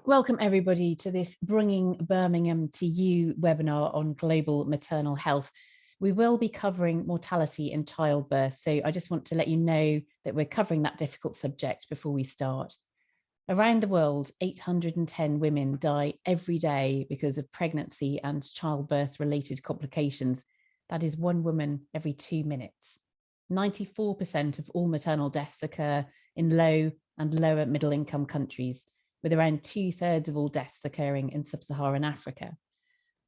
Welcome everybody to this Bringing Birmingham to You webinar on global maternal health. We will be covering mortality in childbirth, so I just want to let you know that we're covering that difficult subject before we start. Around the world, 810 women die every day because of pregnancy and childbirth related complications. That is one woman every 2 minutes. 94% of all maternal deaths occur in low and lower middle income countries, with around 2/3 of all deaths occurring in sub-Saharan Africa.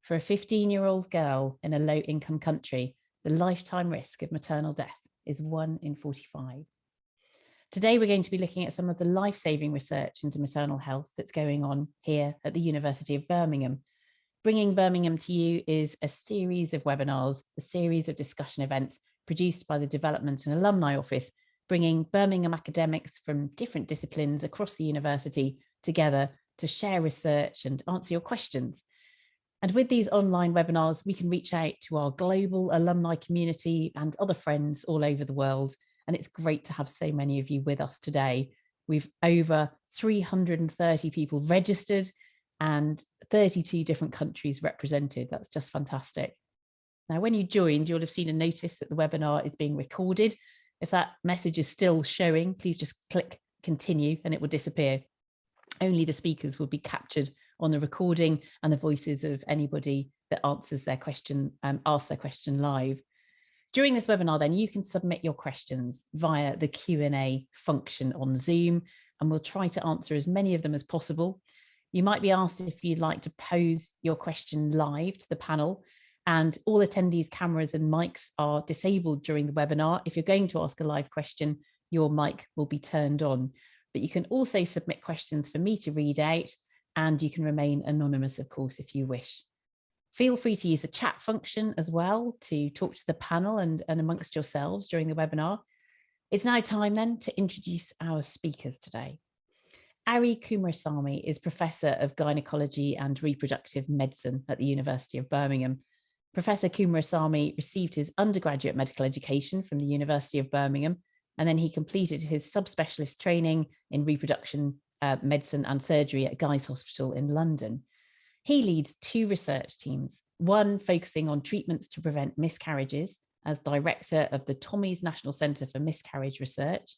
For a 15-year-old girl in a low-income country, the lifetime risk of maternal death is 1 in 45. Today, we're going to be looking at some of the life-saving research into maternal health that's going on here at the University of Birmingham. Bringing Birmingham to You is a series of webinars, a series of discussion events produced by the Development and Alumni Office, bringing Birmingham academics from different disciplines across the university together to share research and answer your questions. And with these online webinars, we can reach out to our global alumni community and other friends all over the world. And it's great to have so many of you with us today. We've over 330 people registered and 32 different countries represented. That's just fantastic. Now, when you joined, you'll have seen a notice that the webinar is being recorded. If that message is still showing, please just click continue and it will disappear. Only the speakers will be captured on the recording and the voices of anybody that answers their question, asks their question live. During this webinar, then, you can submit your questions via the Q&A function on Zoom, and we'll try to answer as many of them as possible. You might be asked if you'd like to pose your question live to the panel, and all attendees' cameras and mics are disabled during the webinar. If you're going to ask a live question, your mic will be turned on. But you can also submit questions for me to read out, and you can remain anonymous, of course, if you wish. Feel free to use the chat function as well to talk to the panel and amongst yourselves during the webinar. It's now time then to introduce our speakers today. Arikumarasamy is Professor of Gynecology and Reproductive Medicine at the University of Birmingham. Professor Kumarasamy received his undergraduate medical education from the University of Birmingham, and then he completed his subspecialist training in reproduction medicine and surgery at Guy's Hospital in London. He leads 2 research teams, one focusing on treatments to prevent miscarriages as director of the Tommy's National Centre for Miscarriage Research,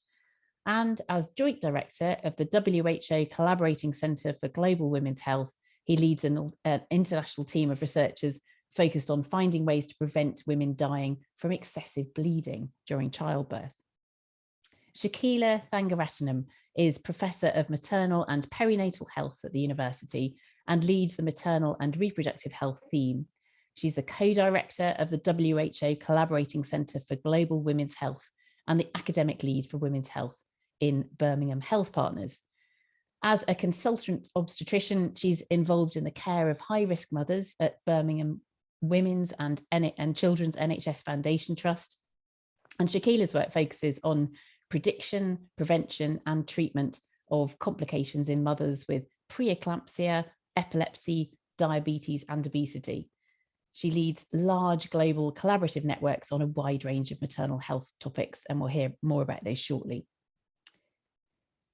and as joint director of the WHO Collaborating Centre for Global Women's Health. He leads an international team of researchers focused on finding ways to prevent women dying from excessive bleeding during childbirth. Shaquilla is Professor of Maternal and Perinatal Health at the university and leads the Maternal and Reproductive Health theme. She's the co-director of the WHO Collaborating Centre for Global Women's Health and the academic lead for women's health in Birmingham Health Partners. As a consultant obstetrician, she's involved in the care of high-risk mothers at Birmingham Women's and Children's NHS Foundation Trust. And Shaquilla's work focuses on prediction, prevention, and treatment of complications in mothers with preeclampsia, epilepsy, diabetes, and obesity. She leads large global collaborative networks on a wide range of maternal health topics, and we'll hear more about those shortly.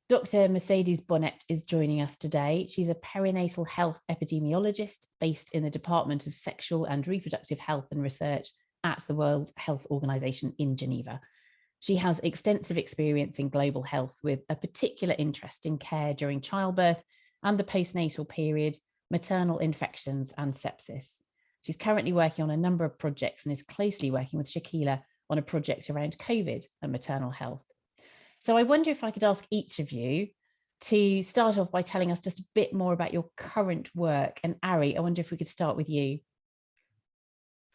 Dr. Mercedes Bonnet is joining us today. She's a perinatal health epidemiologist based in the Department of Sexual and Reproductive Health and Research at the World Health Organization in Geneva. She has extensive experience in global health with a particular interest in care during childbirth and the postnatal period, maternal infections and sepsis. She's currently working on a number of projects and is closely working with Shaquilla on a project around COVID and maternal health. So I wonder if I could ask each of you to start off by telling us just a bit more about your current work. And Ari, I wonder if we could start with you.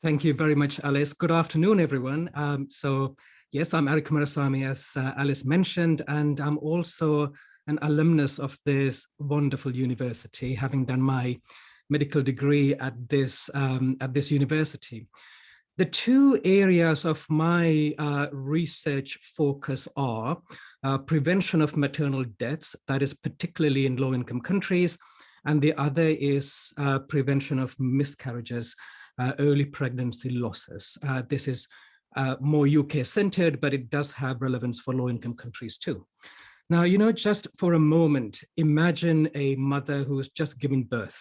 Thank you very much, Alice. Good afternoon, everyone. Yes, I'm Arikumarasamy, as Alice mentioned, and I'm also an alumnus of this wonderful university, having done my medical degree at this university. The 2 areas of my research focus are prevention of maternal deaths, that is particularly in low-income countries, and the other is prevention of miscarriages, early pregnancy losses. This is more UK-centered, but it does have relevance for low-income countries too. Now, just for a moment, imagine a mother who's just given birth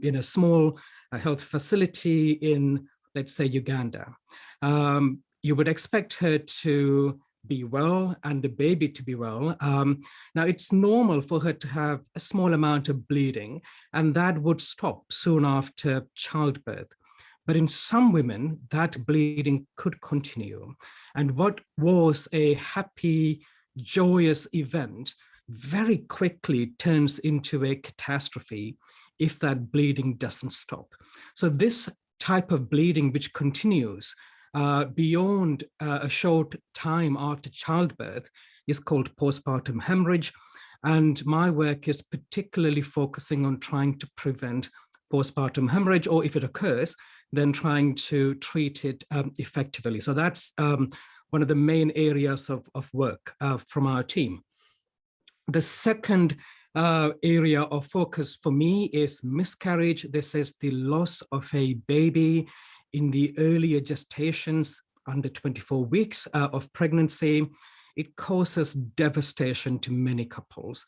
in a small health facility in, let's say, Uganda. You would expect her to be well and the baby to be well. Now, it's normal for her to have a small amount of bleeding, and that would stop soon after childbirth. But in some women, that bleeding could continue. And what was a happy, joyous event very quickly turns into a catastrophe if that bleeding doesn't stop. So this type of bleeding, which continues beyond a short time after childbirth, is called postpartum hemorrhage. And my work is particularly focusing on trying to prevent postpartum hemorrhage, or if it occurs, then trying to treat it effectively. So that's one of the main areas of work from our team. The second area of focus for me is miscarriage. This is the loss of a baby in the earlier gestations, under 24 weeks of pregnancy. It causes devastation to many couples.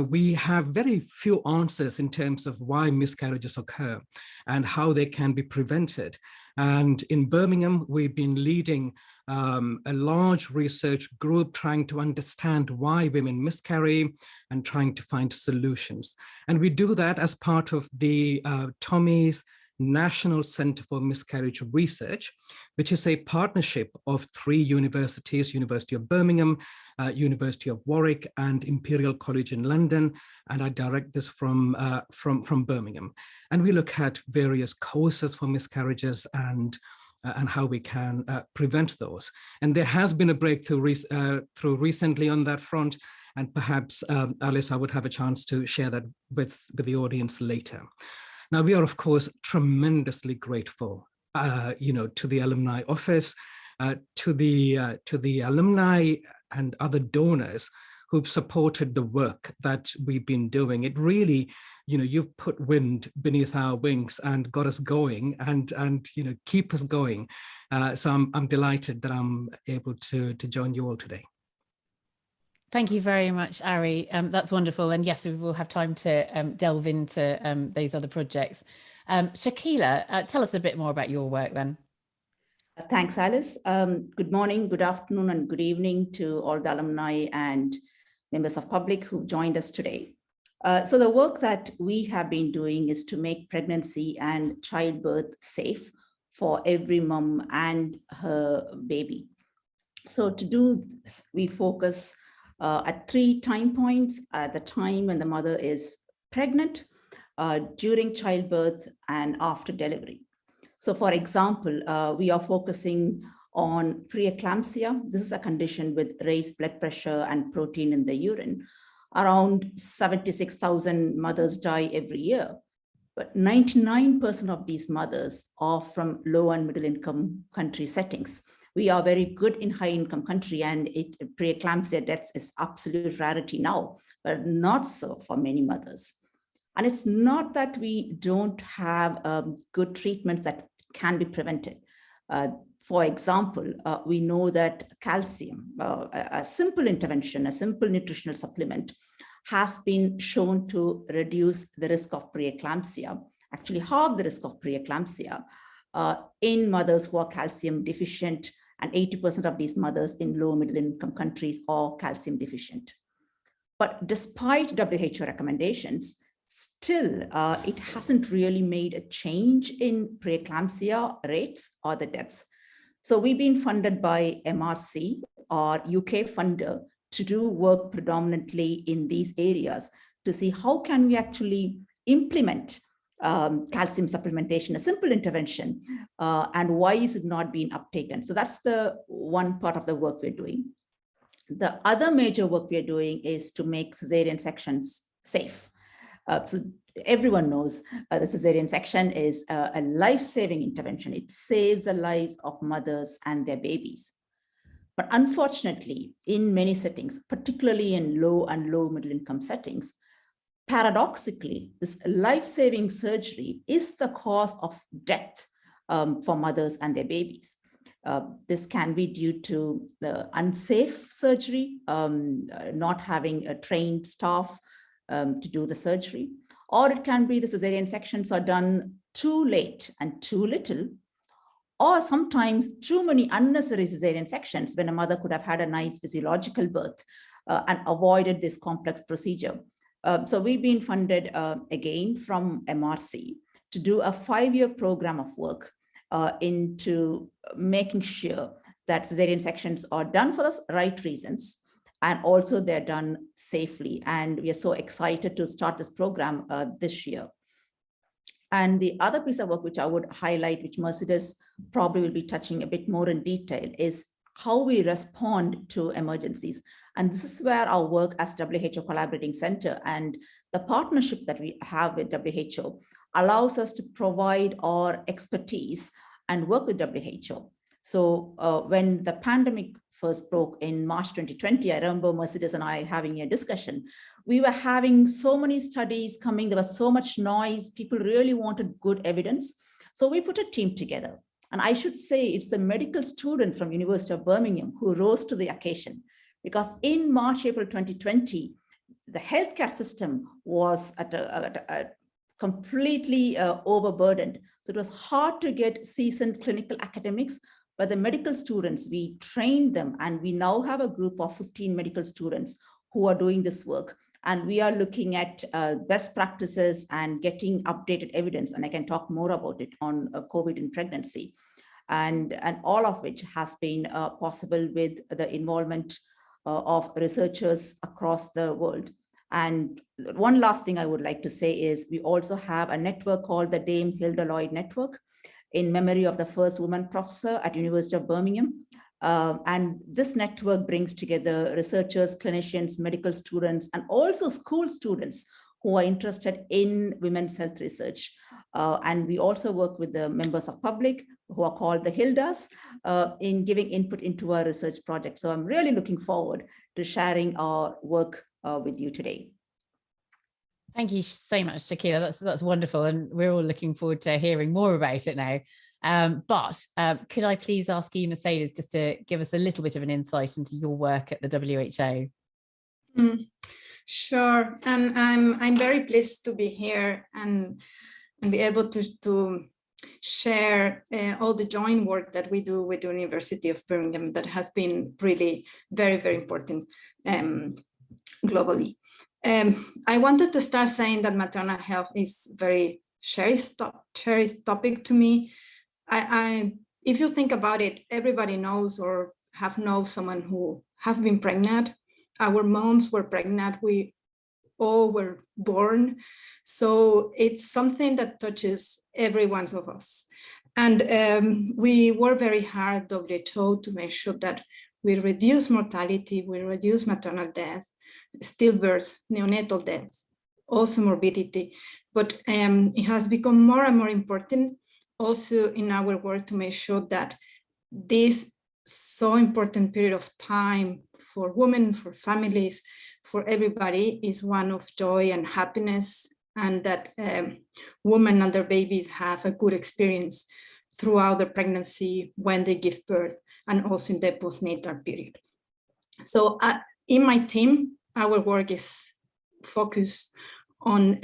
We have very few answers in terms of why miscarriages occur and how they can be prevented. And in Birmingham, we've been leading a large research group trying to understand why women miscarry and trying to find solutions. And we do that as part of the Tommy's National Center for Miscarriage Research, which is a partnership of 3 universities, University of Birmingham, University of Warwick, and Imperial College in London. And I direct this from Birmingham. And we look at various causes for miscarriages and how we can prevent those. And there has been a breakthrough recently on that front. And perhaps, Alice, I would have a chance to share that with the audience later. Now, we are, of course, tremendously grateful, to the alumni office, to the alumni and other donors who've supported the work that we've been doing. It really, you've put wind beneath our wings and got us going and keep us going. So I'm delighted that I'm able to join you all today. Thank you very much, Ari. That's wonderful. And yes, we will have time to delve into those other projects. Shaquilla, tell us a bit more about your work then. Thanks, Alice. Good morning, good afternoon, and good evening to all the alumni and members of public who joined us today. So the work that we have been doing is to make pregnancy and childbirth safe for every mom and her baby. So to do this, we focus at 3 time points: at the time when the mother is pregnant, during childbirth, and after delivery. So for example, we are focusing on preeclampsia. This is a condition with raised blood pressure and protein in the urine. Around 76,000 mothers die every year, but 99% of these mothers are from low and middle income country settings. We are very good in high income country, and preeclampsia deaths is absolute rarity now, but not so for many mothers. And it's not that we don't have good treatments that can be prevented. For example, we know that calcium, a simple intervention, a simple nutritional supplement, has been shown to reduce the risk of preeclampsia, actually halve the risk of preeclampsia in mothers who are calcium deficient, and 80% of these mothers in low middle income countries are calcium deficient. But despite WHO recommendations, still it hasn't really made a change in preeclampsia rates or the deaths. So we've been funded by MRC, our UK funder, to do work predominantly in these areas to see how can we actually implement calcium supplementation, a simple intervention, and why is it not being uptaken? So that's the one part of the work we're doing. The other major work we're doing is to make cesarean sections safe. So everyone knows the cesarean section is a life-saving intervention. It saves the lives of mothers and their babies. But unfortunately, in many settings, particularly in low and low middle income settings, paradoxically, this life-saving surgery is the cause of death for mothers and their babies. This can be due to the unsafe surgery, not having a trained staff to do the surgery, or it can be the cesarean sections are done too late and too little, or sometimes too many unnecessary cesarean sections when a mother could have had a nice physiological birth and avoided this complex procedure. So we've been funded again from MRC to do a 5-year program of work into making sure that cesarean sections are done for the right reasons, and also they're done safely. And we are so excited to start this program this year. And the other piece of work which I would highlight, which Mercedes probably will be touching a bit more in detail, is how we respond to emergencies. And this is where our work as WHO Collaborating Center and the partnership that we have with WHO allows us to provide our expertise and work with WHO. So when the pandemic first broke in March 2020, I remember Mercedes and I having a discussion. We were having so many studies coming, there was so much noise, people really wanted good evidence. So we put a team together. And I should say it's the medical students from University of Birmingham who rose to the occasion, because in March, April 2020, the healthcare system was at a completely overburdened. So it was hard to get seasoned clinical academics, but the medical students, we trained them, and we now have a group of 15 medical students who are doing this work. And we are looking at best practices and getting updated evidence. And I can talk more about it on COVID in pregnancy. And all of which has been possible with the involvement of researchers across the world. And one last thing I would like to say is we also have a network called the Dame Hilda Lloyd Network in memory of the first woman professor at University of Birmingham. And this network brings together researchers, clinicians, medical students, and also school students who are interested in women's health research. And we also work with the members of public who are called the Hildas in giving input into our research project. So I'm really looking forward to sharing our work with you today. Thank you so much, Shaquilla. That's wonderful. And we're all looking forward to hearing more about it now. But could I please ask you, Mercedes, just to give us a little bit of an insight into your work at the WHO? Sure, and I'm very pleased to be here and be able to share all the joint work that we do with the University of Birmingham that has been really very, very important globally. I wanted to start saying that maternal health is very cherished topic to me. If you think about it, everybody knows or have known someone who have been pregnant. Our moms were pregnant. We all were born. So it's something that touches every one of us. And we work very hard, WHO, to make sure that we reduce mortality, we reduce maternal death, stillbirth, neonatal death, also morbidity. But it has become more and more important also in our work to make sure that this so important period of time for women, for families, for everybody is one of joy and happiness, and that women and their babies have a good experience throughout the pregnancy, when they give birth, and also in the postnatal period. So in my team, our work is focused on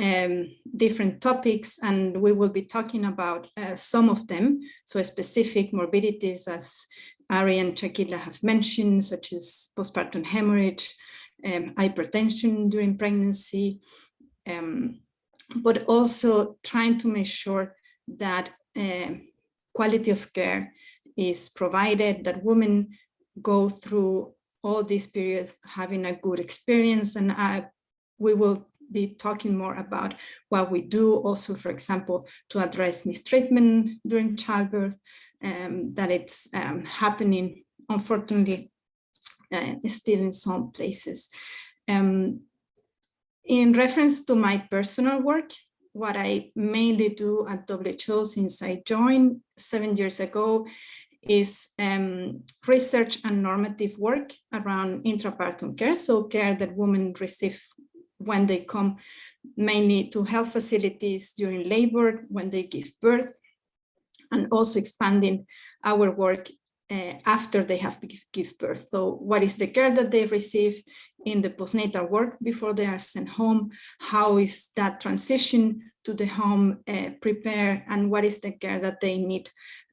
different topics, and we will be talking about some of them. So specific morbidities, as Ari and Shaquilla have mentioned, such as postpartum hemorrhage, hypertension during pregnancy, but also trying to make sure that quality of care is provided, that women go through all these periods having a good experience. And we will be talking more about what we do also, for example, to address mistreatment during childbirth, that it's happening, unfortunately, still in some places. In reference to my personal work, what I mainly do at WHO since I joined 7 years ago is research and normative work around intrapartum care, so care that women receive when they come mainly to health facilities during labor, when they give birth, and also expanding our work after they have give birth. So what is the care that they receive in the postnatal work before they are sent home? How is that transition to the home prepared? And what is the care that they need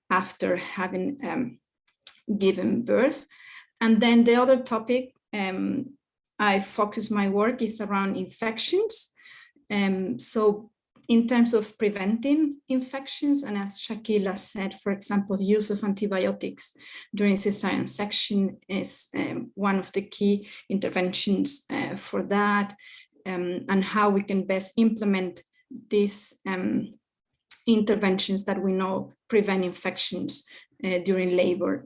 after having given birth? And then the other topic I focus my work is around infections. So in terms of preventing infections, and as Shaquilla said, for example, use of antibiotics during cesarean section is one of the key interventions for that, and how we can best implement these interventions that we know prevent infections during labor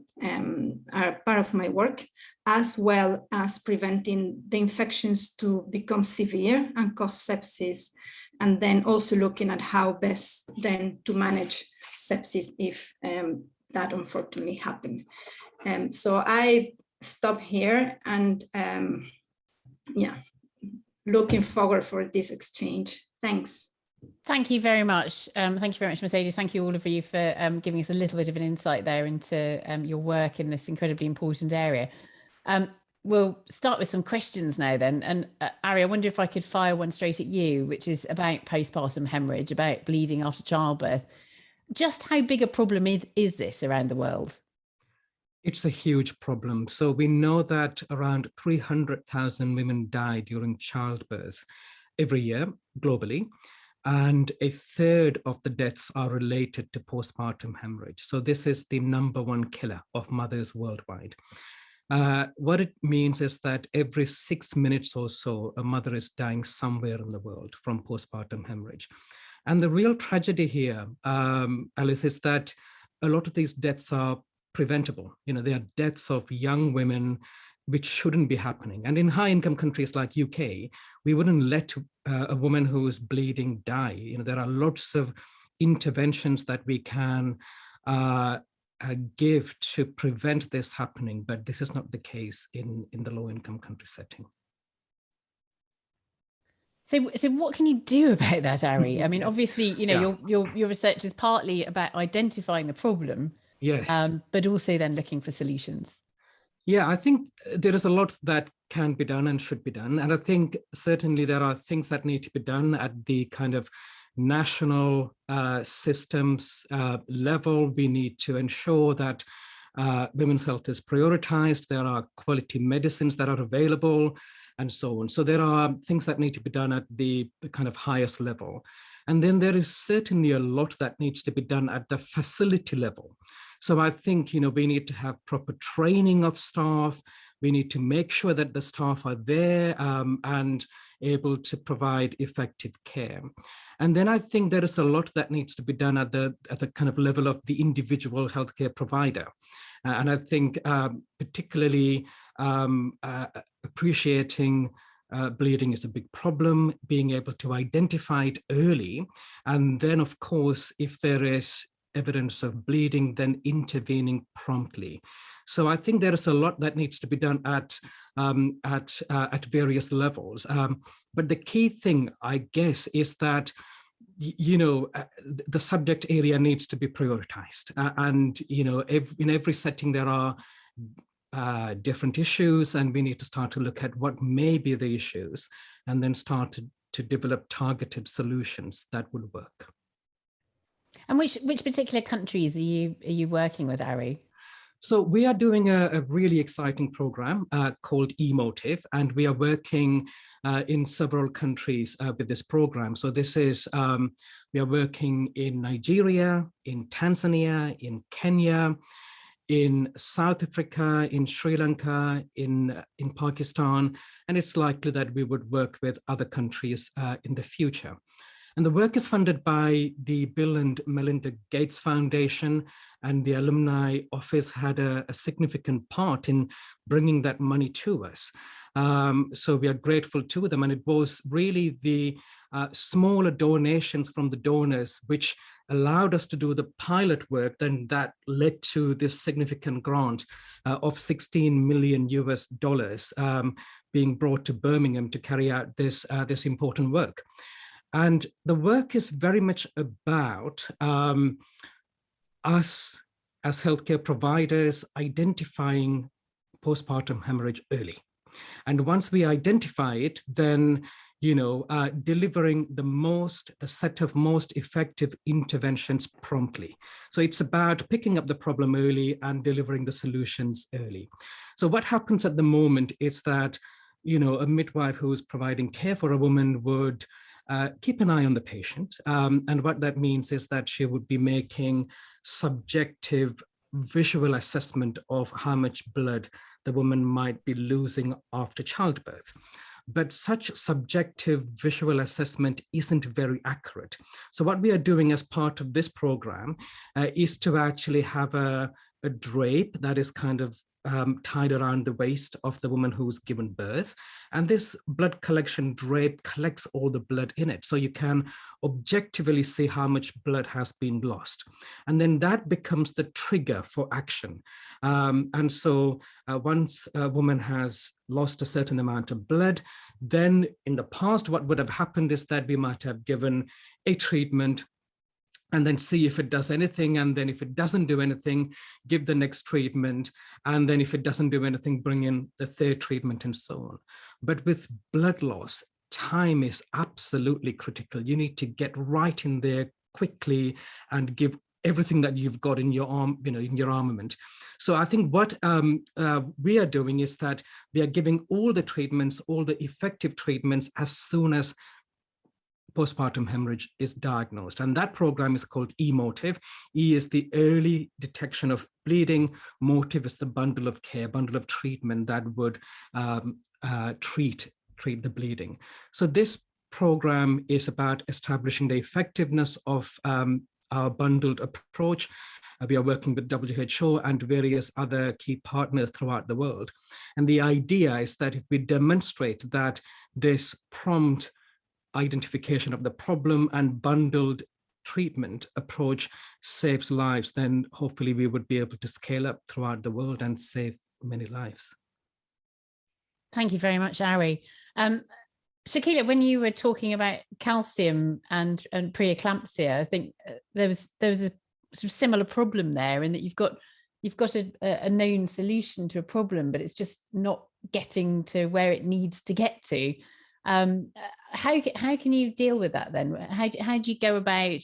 are part of my work, as well as preventing the infections to become severe and cause sepsis, and then also looking at how best then to manage sepsis if that unfortunately happened. So I stop here and yeah, looking forward for this exchange. Thanks. Thank you very much. Thank you very much, Mercedes. Thank you all of you for giving us a little bit of an insight there into your work in this incredibly important area. We'll start with some questions now then. And Ari, I wonder if I could fire one straight at you, which is about postpartum hemorrhage, about bleeding after childbirth. Just how big a problem is this around the world? It's a huge problem. So we know that around 300,000 women die during childbirth every year globally. And a third of the deaths are related to postpartum hemorrhage. So this is the #1 killer of mothers worldwide. What it means is that every 6 minutes or so, a mother is dying somewhere in the world from postpartum hemorrhage. And the real tragedy here, Alice, is that a lot of these deaths are preventable. You know, they are deaths of young women which shouldn't be happening. And in high-income countries like UK, we wouldn't let a woman who is bleeding die. You know, there are lots of interventions that we can give to prevent this happening, but this is not the case in the low-income country setting. So what can you do about that, Ari? I mean, Yes. Obviously, you know, Yeah. your research is partly about identifying the problem, Yes. but also then looking for solutions. Yeah, I think there is a lot that can be done and should be done. And I think certainly there are things that need to be done at the kind of national systems level. We need to ensure that women's health is prioritized. There are quality medicines that are available and so on. So there are things that need to be done at the kind of highest level. And then there is certainly a lot that needs to be done at the facility level. So I think, you know, we need to have proper training of staff. We need to make sure that the staff are there and able to provide effective care. And then I think there is a lot that needs to be done at the kind of level of the individual healthcare provider. And I think particularly appreciating bleeding is a big problem, being able to identify it early. And then, of course, if there is evidence of bleeding, then intervening promptly. So I think there is a lot that needs to be done at various levels. But the key thing, I guess, is that the subject area needs to be prioritized. And in every setting there are different issues, and we need to start to look at what may be the issues, and then start to develop targeted solutions that would work. And which particular countries are you working with, Ari? So we are doing a really exciting program called Emotiv, and we are working in several countries with this program. So this is, we are working in Nigeria, in Tanzania, in Kenya, in South Africa, in Sri Lanka, in Pakistan, and it's likely that we would work with other countries in the future. And the work is funded by the Bill and Melinda Gates Foundation, and the alumni office had a significant part in bringing that money to us. So we are grateful to them, and it was really the smaller donations from the donors which allowed us to do the pilot work, then that led to this significant grant of $16 million being brought to Birmingham to carry out this important work. And the work is very much about us as healthcare providers, identifying postpartum hemorrhage early. And once we identify it, then delivering the set of most effective interventions promptly. So it's about picking up the problem early and delivering the solutions early. So what happens at the moment is that, a midwife who's providing care for a woman would keep an eye on the patient. And what that means is that she would be making subjective visual assessment of how much blood the woman might be losing after childbirth. But such subjective visual assessment isn't very accurate. So what we are doing as part of this program is to actually have a drape that is kind of tied around the waist of the woman who's given birth. And this blood collection drape collects all the blood in it. So you can objectively see how much blood has been lost. And then that becomes the trigger for action. And so once a woman has lost a certain amount of blood, then in the past, what would have happened is that we might have given a treatment and then see if it does anything. And then if it doesn't do anything, give the next treatment. And then if it doesn't do anything, bring in the third treatment and so on. But with blood loss, time is absolutely critical. You need to get right in there quickly and give everything that you've got in your arm, in your armament. So I think what we are doing is that we are giving all the treatments, all the effective treatments as soon as postpartum hemorrhage is diagnosed. And that program is called Emotiv. E is the early detection of bleeding. Motiv is the bundle of care, bundle of treatment that would treat the bleeding. So this program is about establishing the effectiveness of our bundled approach. We are working with WHO and various other key partners throughout the world. And the idea is that if we demonstrate that this prompt identification of the problem and bundled treatment approach saves lives, then hopefully we would be able to scale up throughout the world and save many lives. Thank you very much, Ari. Shaquilla, when you were talking about calcium and preeclampsia, I think there was a sort of similar problem there, in that you've got a known solution to a problem, but it's just not getting to where it needs to get to. How can you deal with that then? How do you go about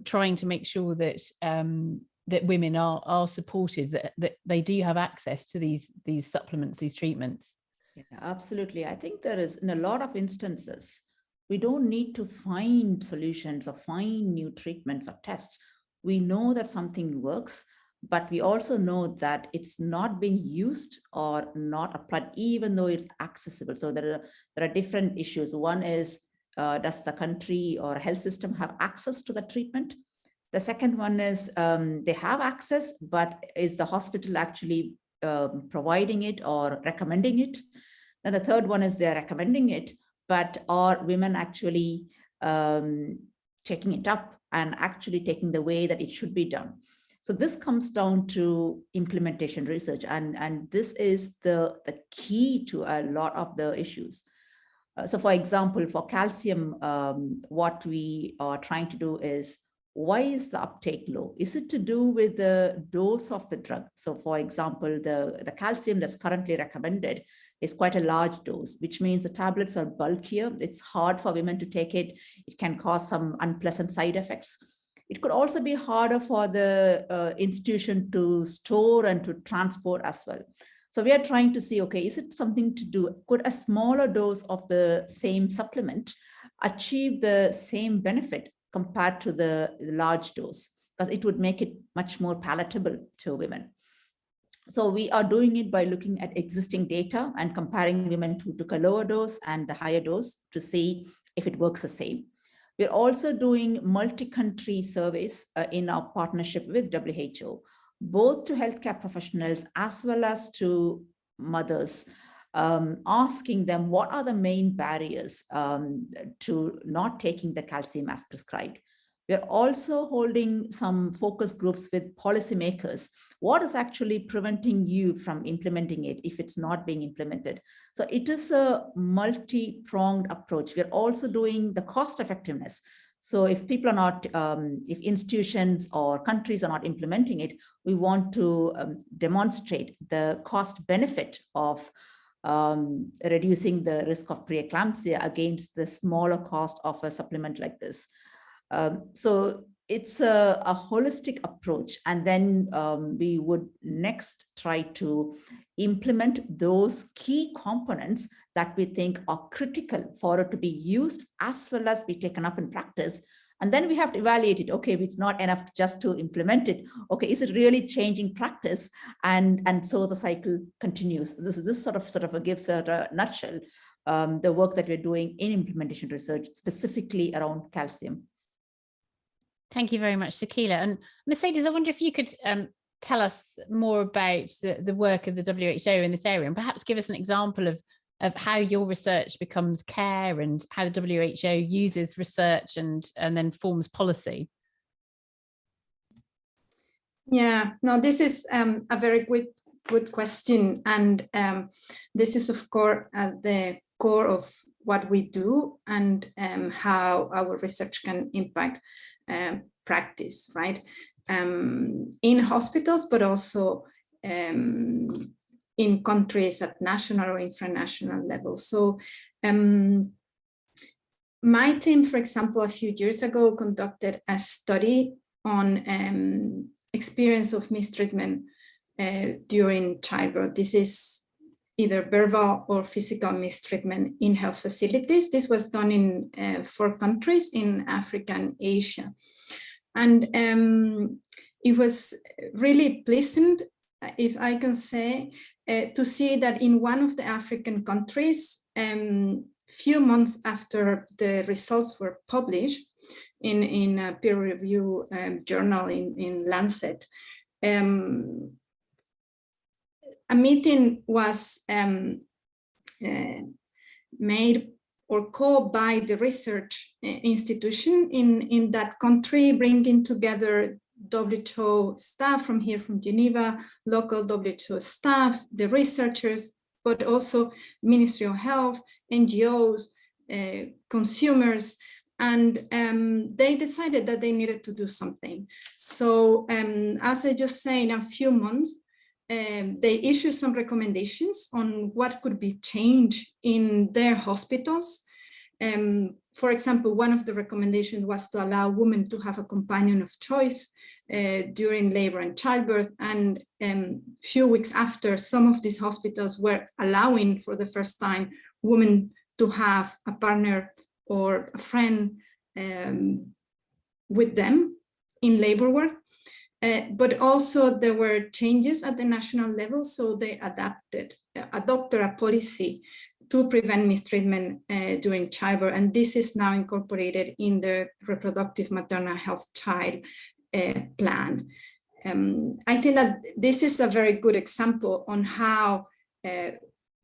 trying to make sure that that women are supported, that they do have access to these supplements, these treatments? Yeah, absolutely. I think there is, in a lot of instances, we don't need to find solutions or find new treatments or tests. We know that something works, but we also know that it's not being used or not applied, even though it's accessible. So there are different issues. One is, does the country or health system have access to the treatment? The second one is, they have access, but is the hospital actually providing it or recommending it? And the third one is, they're recommending it, but are women actually checking it up and actually taking the way that it should be done? So this comes down to implementation research, and this is the key to a lot of the issues. So for example, for calcium, what we are trying to do is, why is the uptake low? Is it to do with the dose of the drug? So for example, the calcium that's currently recommended is quite a large dose, which means the tablets are bulkier. It's hard for women to take it. It can cause some unpleasant side effects. It could also be harder for the institution to store and to transport as well. So we are trying to see, okay, is it something to do, could a smaller dose of the same supplement achieve the same benefit compared to the large dose? Because it would make it much more palatable to women. So we are doing it by looking at existing data and comparing women who took a lower dose and the higher dose to see if it works the same. We're also doing multi-country surveys in our partnership with WHO, both to healthcare professionals as well as to mothers, asking them what are the main barriers to not taking the calcium as prescribed. We're also holding some focus groups with policymakers. What is actually preventing you from implementing it if it's not being implemented? So it is a multi-pronged approach. We're also doing the cost effectiveness. So if people are not, if institutions or countries are not implementing it, we want to demonstrate the cost benefit of reducing the risk of preeclampsia against the smaller cost of a supplement like this. So it's a holistic approach. And then we would next try to implement those key components that we think are critical for it to be used as well as be taken up in practice. And then we have to evaluate it. Okay, it's not enough just to implement it. Okay, is it really changing practice? And so the cycle continues. This sort of gives a nutshell the work that we're doing in implementation research, specifically around calcium. Thank you very much, Shaquilla. And Mercedes, I wonder if you could tell us more about the work of the WHO in this area, and perhaps give us an example of how your research becomes care and how the WHO uses research and then forms policy. Yeah, no, this is a very good question. And this is, of course, at the core of what we do and how our research can impact practice, right? In hospitals, but also in countries at national or international level. So my team, for example, a few years ago conducted a study on experience of mistreatment during childbirth. This is either verbal or physical mistreatment in health facilities. This was done in 4 countries in Africa and Asia. And it was really pleasant, if I can say, to see that in one of the African countries, few months after the results were published in a peer review journal in Lancet, a meeting was made or called by the research institution in that country, bringing together WHO staff from here from Geneva, local WHO staff, the researchers, but also Ministry of Health, NGOs, consumers, and they decided that they needed to do something. So as I just said, in a few months, they issued some recommendations on what could be changed in their hospitals. For example, one of the recommendations was to allow women to have a companion of choice during labor and childbirth. And few weeks after, some of these hospitals were allowing for the first time women to have a partner or a friend with them in labor work. But also there were changes at the national level, so they adopted a policy to prevent mistreatment during childbirth, and this is now incorporated in the reproductive maternal health child plan. I think that this is a very good example on how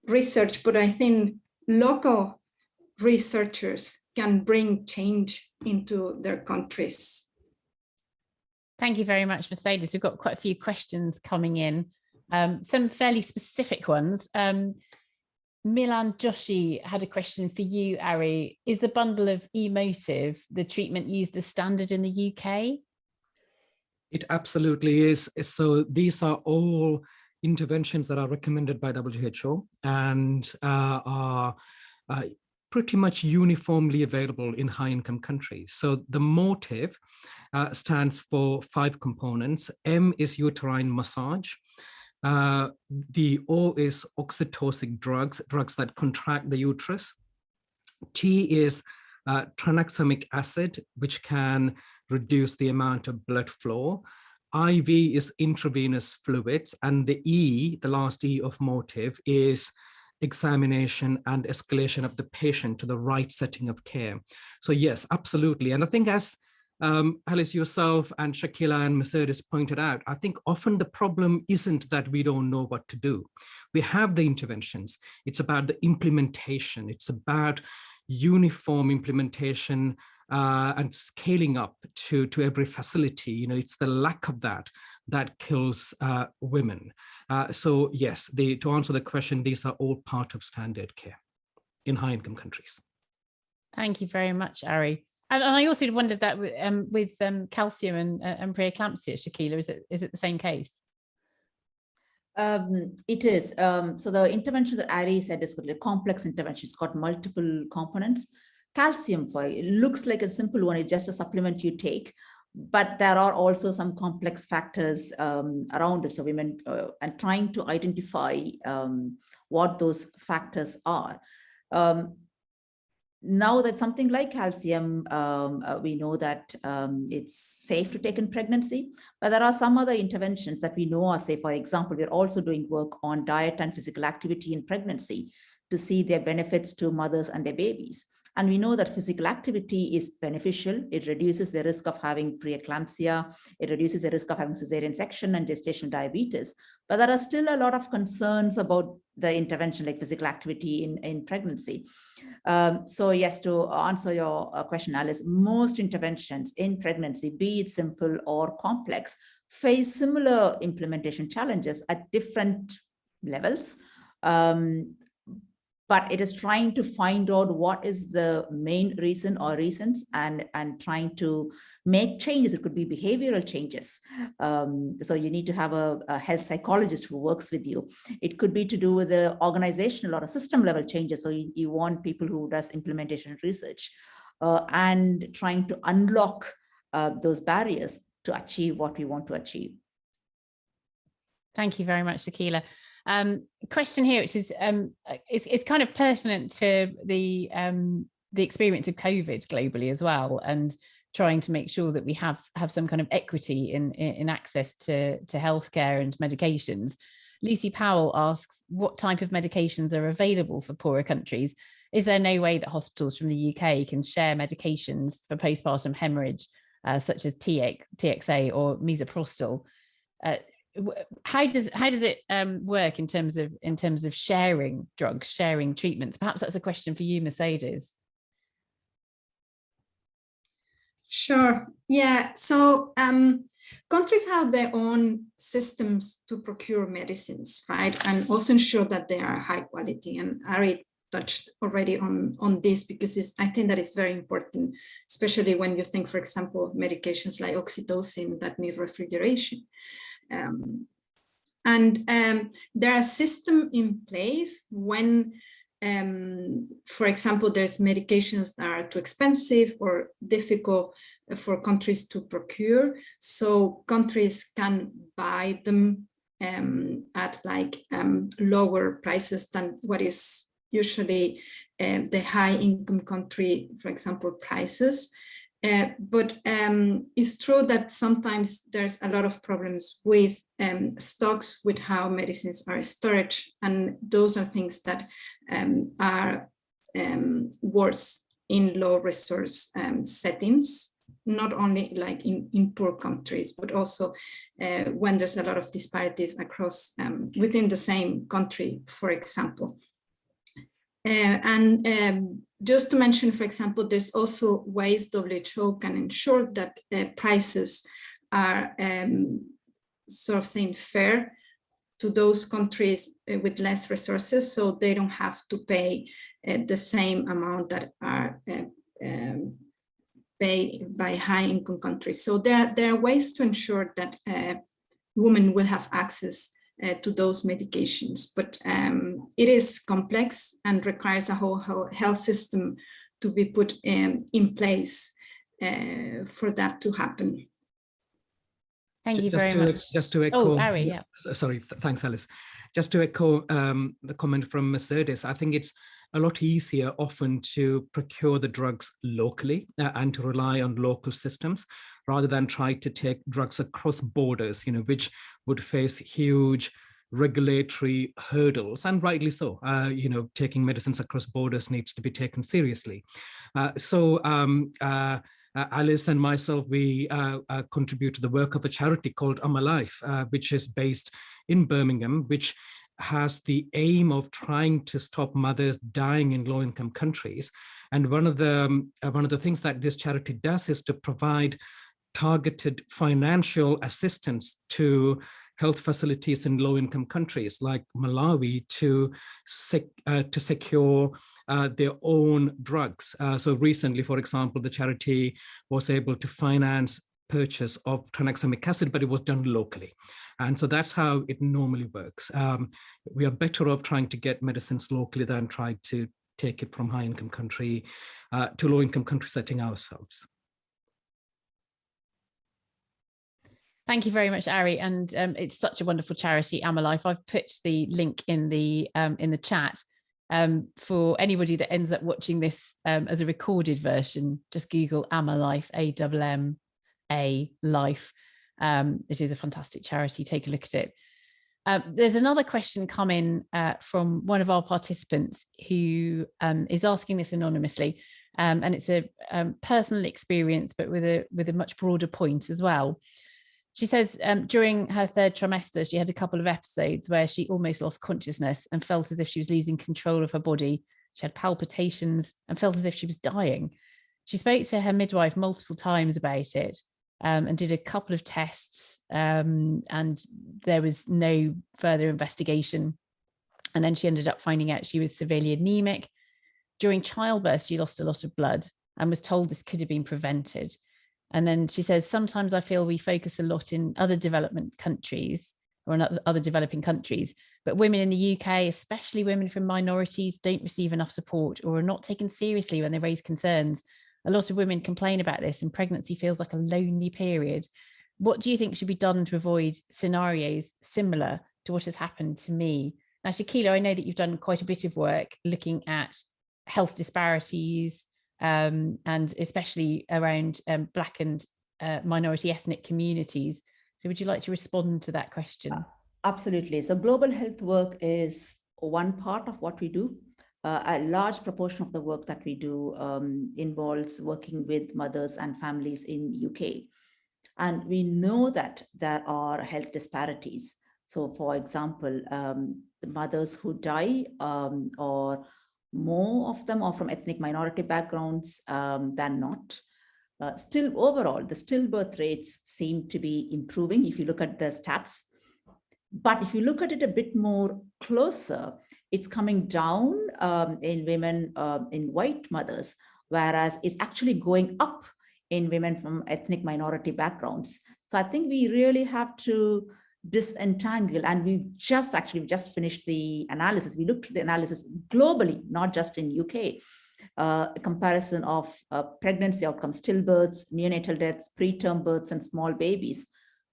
research, but I think local researchers can bring change into their countries. Thank you very much, Mercedes. We've got quite a few questions coming in, some fairly specific ones. Milan Joshi had a question for you, Ari. Is the bundle of Emotiv the treatment used as standard in the UK? It absolutely is. So these are all interventions that are recommended by WHO and are pretty much uniformly available in high-income countries. So the MOTIV stands for 5 components. M is uterine massage. The O is oxytocic drugs that contract the uterus. T is tranexamic acid, which can reduce the amount of blood flow. IV is intravenous fluids, and the E, the last E of MOTIV, is examination and escalation of the patient to the right setting of care. So yes, absolutely. And I think as Alice, yourself and Shaquilla and Mercedes pointed out, I think often the problem isn't that we don't know what to do. We have the interventions. It's about the implementation. It's about uniform implementation and scaling up to every facility. You know, it's the lack of that kills women. So yes, to answer the question, these are all part of standard care in high-income countries. Thank you very much, Ari. And I also wondered that with calcium and preeclampsia, Shaquilla, is it the same case? It is. So the intervention that Ari said is a complex intervention. It's got multiple components. Calcium, it looks like a simple one. It's just a supplement you take, but there are also some complex factors around it. So women and trying to identify what those factors are. Now that something like calcium, we know that it's safe to take in pregnancy, but there are some other interventions that we know are safe. For example, we're also doing work on diet and physical activity in pregnancy to see their benefits to mothers and their babies. And we know that physical activity is beneficial. It reduces the risk of having preeclampsia. It reduces the risk of having cesarean section and gestational diabetes. But there are still a lot of concerns about the intervention like physical activity in pregnancy. So yes, to answer your question, Alice, most interventions in pregnancy, be it simple or complex, face similar implementation challenges at different levels. But it is trying to find out what is the main reason or reasons and trying to make changes. It could be behavioral changes. So you need to have a health psychologist who works with you. It could be to do with the organizational or a system level changes. So you want people who does implementation research and trying to unlock those barriers to achieve what we want to achieve. Thank you very much, Shaquilla. Question here, which is it's kind of pertinent to the experience of COVID globally as well, and trying to make sure that we have some kind of equity in access to healthcare and medications. Lucy Powell asks, what type of medications are available for poorer countries? Is there no way that hospitals from the UK can share medications for postpartum hemorrhage, such as TXA or misoprostol? How does it work in terms of sharing drugs, sharing treatments? Perhaps that's a question for you, Mercedes. Sure. Yeah. So countries have their own systems to procure medicines, right, and also ensure that they are high quality. And Ari touched already on this because I think that it's very important, especially when you think, for example, of medications like oxytocin that need refrigeration. There are systems in place when, for example, there's medications that are too expensive or difficult for countries to procure. So countries can buy them at like lower prices than what is usually the high income country, for example, prices. But it's true that sometimes there's a lot of problems with stocks, with how medicines are stored, and those are things that are worse in low resource settings, not only like in poor countries, but also when there's a lot of disparities across within the same country, for example. Just to mention, for example, there's also ways WHO can ensure that prices are sort of saying fair to those countries with less resources, so they don't have to pay the same amount that are paid by high income countries. So there are ways to ensure that women will have access to those medications, but it is complex and requires a whole health system to be put in place for that to happen. Thank you very much. Just to echo, Ari, yeah. Sorry, thanks, Alice. Just to echo the comment from Mercedes, I think it's a lot easier often to procure the drugs locally and to rely on local systems rather than try to take drugs across borders, which would face huge regulatory hurdles, and rightly so. Taking medicines across borders needs to be taken seriously. Alice and myself, we contribute to the work of a charity called Life, which is based in Birmingham, which has the aim of trying to stop mothers dying in low-income countries. And one of the things that this charity does is to provide targeted financial assistance to health facilities in low-income countries like Malawi to secure their own drugs. So recently, for example, the charity was able to finance purchase of tranexamic acid, but it was done locally. And so that's how it normally works. We are better off trying to get medicines locally than trying to take it from high-income country to low-income country setting ourselves. Thank you very much, Ari. And it's such a wonderful charity, AmaLife. I've put the link in the chat. For anybody that ends up watching this as a recorded version, just Google AmaLife, A-M-M-A Life. It is a fantastic charity. Take a look at it. There's another question coming from one of our participants who is asking this anonymously, and it's a personal experience, but with a much broader point as well. She says during her third trimester, she had a couple of episodes where she almost lost consciousness and felt as if she was losing control of her body. She had palpitations and felt as if she was dying. She spoke to her midwife multiple times about it and did a couple of tests, and there was no further investigation. And then she ended up finding out she was severely anemic. During childbirth, she lost a lot of blood and was told this could have been prevented. And then she says, sometimes I feel we focus a lot in other development countries or in other developing countries, but women in the UK, especially women from minorities, don't receive enough support or are not taken seriously when they raise concerns. A lot of women complain about this and pregnancy feels like a lonely period. What do you think should be done to avoid scenarios similar to what has happened to me? Now, Shaquilla, I know that you've done quite a bit of work looking at health disparities, and especially around Black and minority ethnic communities. So would you like to respond to that question? Absolutely. So global health work is one part of what we do. A large proportion of the work that we do involves working with mothers and families in UK. And we know that there are health disparities. So for example, the mothers who die or more of them are from ethnic minority backgrounds than not. Still, overall, the stillbirth rates seem to be improving if you look at the stats. But if you look at it a bit more closer, it's coming down in women, in white mothers, whereas it's actually going up in women from ethnic minority backgrounds. So I think we really have to disentangle, and we've just finished the analysis. We looked at the analysis globally, not just in UK, a comparison of pregnancy outcomes, stillbirths, neonatal deaths, preterm births, and small babies.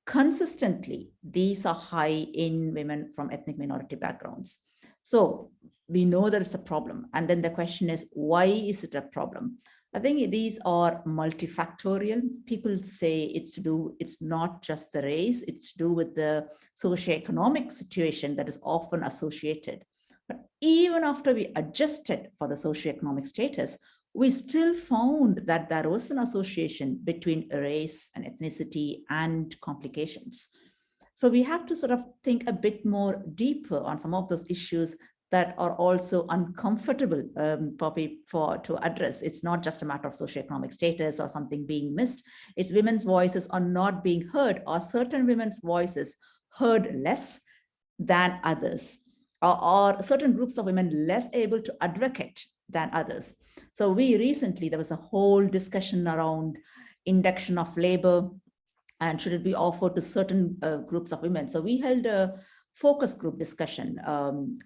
Consistently, these are high in women from ethnic minority backgrounds. So we know that it's a problem. And then the question is, why is it a problem? I think these are multifactorial. People say it's not just the race, it's to do with the socioeconomic situation that is often associated. But even after we adjusted for the socioeconomic status, we still found that there was an association between race and ethnicity and complications. So we have to sort of think a bit more deeper on some of those issues that are also uncomfortable to address. It's not just a matter of socioeconomic status or something being missed. It's women's voices are not being heard, or certain women's voices heard less than others, or certain groups of women less able to advocate than others. So there was a whole discussion around induction of labor and should it be offered to certain groups of women. So we held a focus group discussion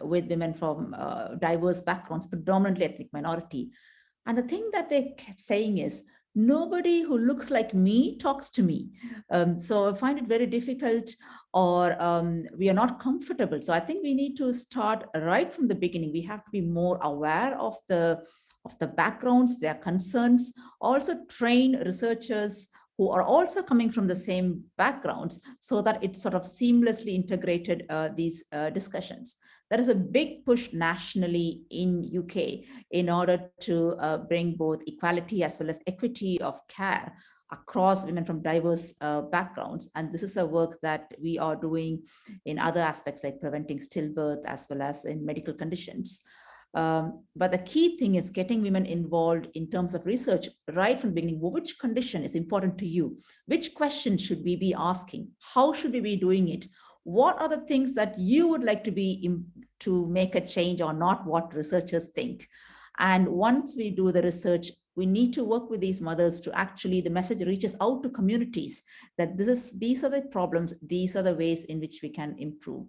with women from diverse backgrounds, predominantly ethnic minority. And the thing that they kept saying is, nobody who looks like me talks to me. So I find it very difficult, or we are not comfortable. So I think we need to start right from the beginning. We have to be more aware of the backgrounds, their concerns, also train researchers who are also coming from the same backgrounds so that it sort of seamlessly integrated these discussions. There is a big push nationally in UK in order to bring both equality as well as equity of care across women from diverse backgrounds. And this is a work that we are doing in other aspects like preventing stillbirth as well as in medical conditions. But the key thing is getting women involved in terms of research right from the beginning. Which condition is important to you? Which question should we be asking? How should we be doing it? What are the things that you would like to make a change, or not what researchers think? And once we do the research, we need to work with these mothers to actually, the message reaches out to communities that these are the problems, these are the ways in which we can improve.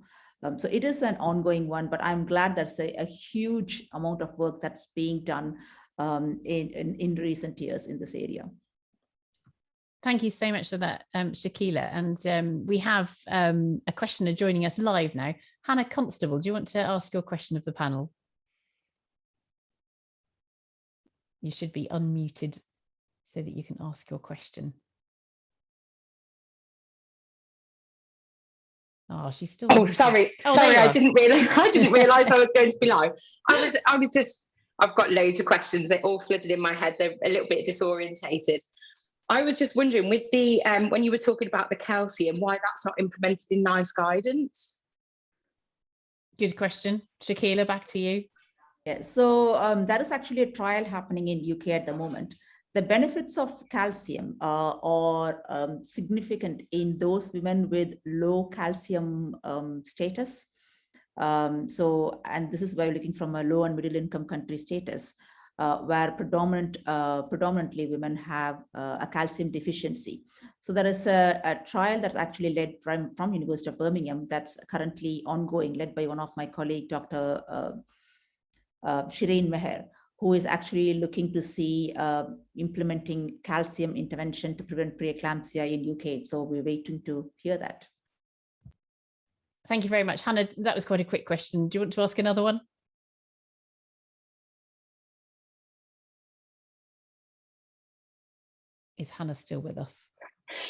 So it is an ongoing one, but I'm glad that's a huge amount of work that's being done in recent years in this area. Thank you so much for that, Shaquilla. And we have a questioner joining us live now. Hannah Constable, do you want to ask your question of the panel? You should be unmuted so that you can ask your question. Oh, she's still. Oh, sorry, I didn't realize I was going to be live. I've got loads of questions. They're all flooded in my head. They're a little bit disorientated. I was just wondering, with the when you were talking about the calcium, why that's not implemented in NICE guidance? Good question. Shaquilla, back to you. Yeah, so that is actually a trial happening in UK at the moment. The benefits of calcium are significant in those women with low calcium status. And this is why we're looking from a low and middle income country status, where predominantly women have a calcium deficiency. So there is a trial that's actually led from University of Birmingham that's currently ongoing, led by one of my colleague, Dr. Shireen Meher, who is actually looking to see implementing calcium intervention to prevent preeclampsia in UK. So we're waiting to hear that. Thank you very much, Hannah. That was quite a quick question. Do you want to ask another one? Is Hannah still with us?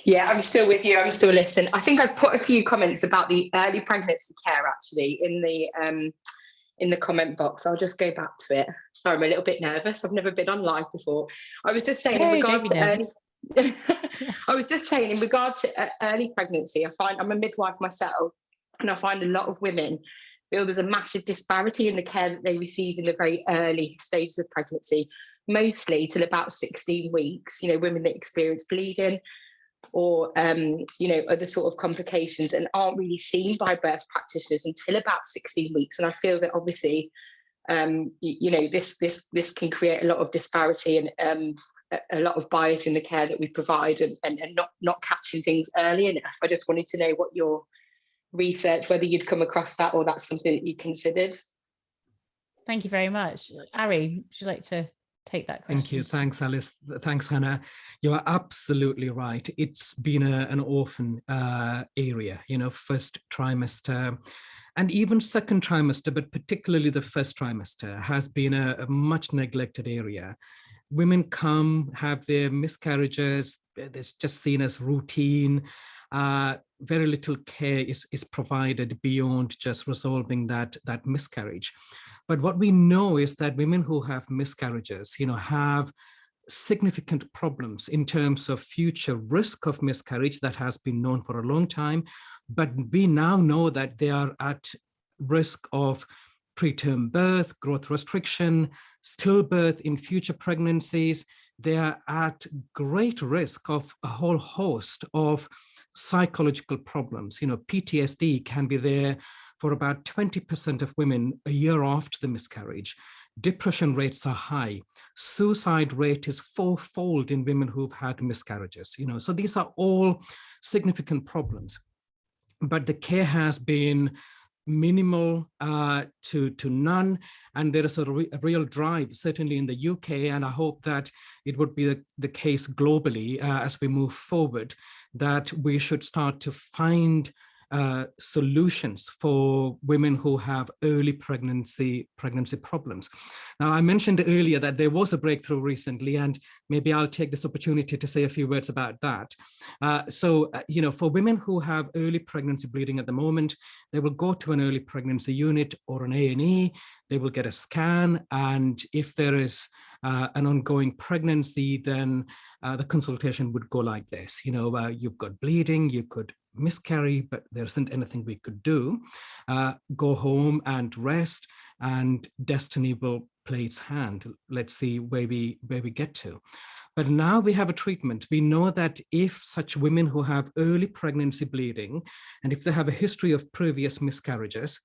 Yeah, I'm still with you. I'm still listening. I think I've put a few comments about the early pregnancy care actually in the comment box. I'll just go back to it. Sorry, I'm a little bit nervous. I've never been on live before. I was just saying in regards to early I was just saying in regards to early pregnancy, I find I'm a midwife myself, and I find a lot of women feel there's a massive disparity in the care that they receive in the very early stages of pregnancy, mostly till about 16 weeks. You know, women that experience bleeding or you know, other sort of complications, and aren't really seen by birth practitioners until about 16 weeks. And I feel that obviously you know, this can create a lot of disparity and a lot of bias in the care that we provide, and not catching things early enough. I just wanted to know what your research, whether you'd come across that or that's something that you considered. Thank you very much. Ari, would you like to take that question? Thank you. Thanks, Alice. Thanks, Hannah. You are absolutely right. It's been an orphan area, you know, first trimester and even second trimester, but particularly the first trimester has been a much neglected area. Women come, have their miscarriages, it's just seen as routine. Very little care is provided beyond just resolving that miscarriage. But what we know is that women who have miscarriages, you know, have significant problems in terms of future risk of miscarriage that has been known for a long time. But we now know that they are at risk of preterm birth, growth restriction, stillbirth in future pregnancies. They are at great risk of a whole host of psychological problems. You know, PTSD can be there for about 20% of women a year after the miscarriage. Depression rates are high. Suicide rate is fourfold in women who've had miscarriages. You know, so these are all significant problems. But the care has been minimal to none, and there is a real drive, certainly in the UK, and I hope that it would be the case globally as we move forward, that we should start to find solutions for women who have early pregnancy problems. Now, I mentioned earlier that there was a breakthrough recently, and maybe I'll take this opportunity to say a few words about that. You know, for women who have early pregnancy bleeding at the moment, they will go to an early pregnancy unit or an A&E, they will get a scan, and if there is an ongoing pregnancy, then the consultation would go like this. You know, you've got bleeding, you could miscarry, but there isn't anything we could do. Go home and rest, and destiny will play its hand. Let's see where we get to. But now we have a treatment. We know that if such women who have early pregnancy bleeding, and if they have a history of previous miscarriages,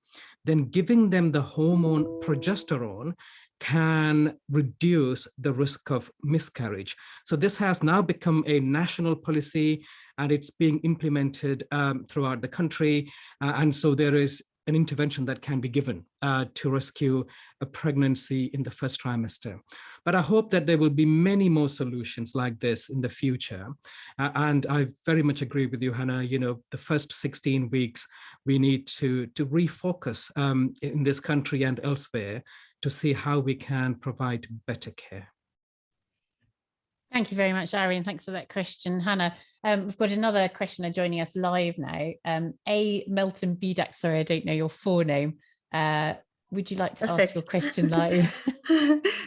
then giving them the hormone progesterone can reduce the risk of miscarriage. So this has now become a national policy, and it's being implemented throughout the country. And so there is an intervention that can be given to rescue a pregnancy in the first trimester. But I hope that there will be many more solutions like this in the future. And I very much agree with you, Hannah. You know, the first 16 weeks, we need to refocus in this country and elsewhere to see how we can provide better care. Thank you very much, Ari, and thanks for that question, Hannah. We've got another questioner joining us live now. A. Melton Budak, sorry, I don't know your forename. Would you like to ask your question live?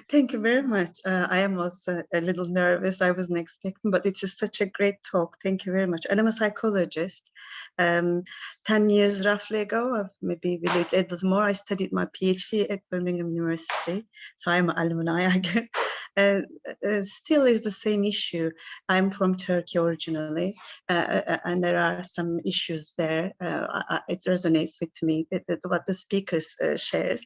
Thank you very much. I am also a little nervous. I wasn't expecting, but it is such a great talk. Thank you very much. And I'm a psychologist. 10 years roughly ago, maybe a little more, I studied my PhD at Birmingham University. So I'm an alumni, I guess. Still is the same issue. I'm from Turkey originally, and there are some issues there. It resonates with me, what the speakers shares.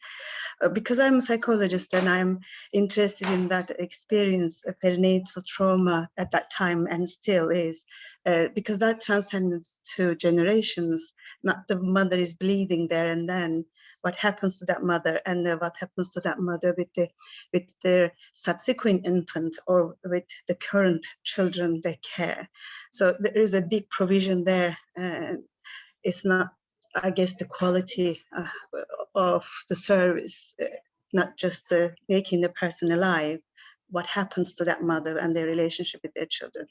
Because I'm a psychologist and I'm interested in that experience of perinatal trauma at that time, and still is, because that transcends to generations. Not the mother is bleeding there and then, what happens to that mother, and what happens to that mother with their subsequent infant or with the current children they care. So there is a big provision there. It's not, I guess, the quality of the service, not just making the person alive, what happens to that mother and their relationship with their children.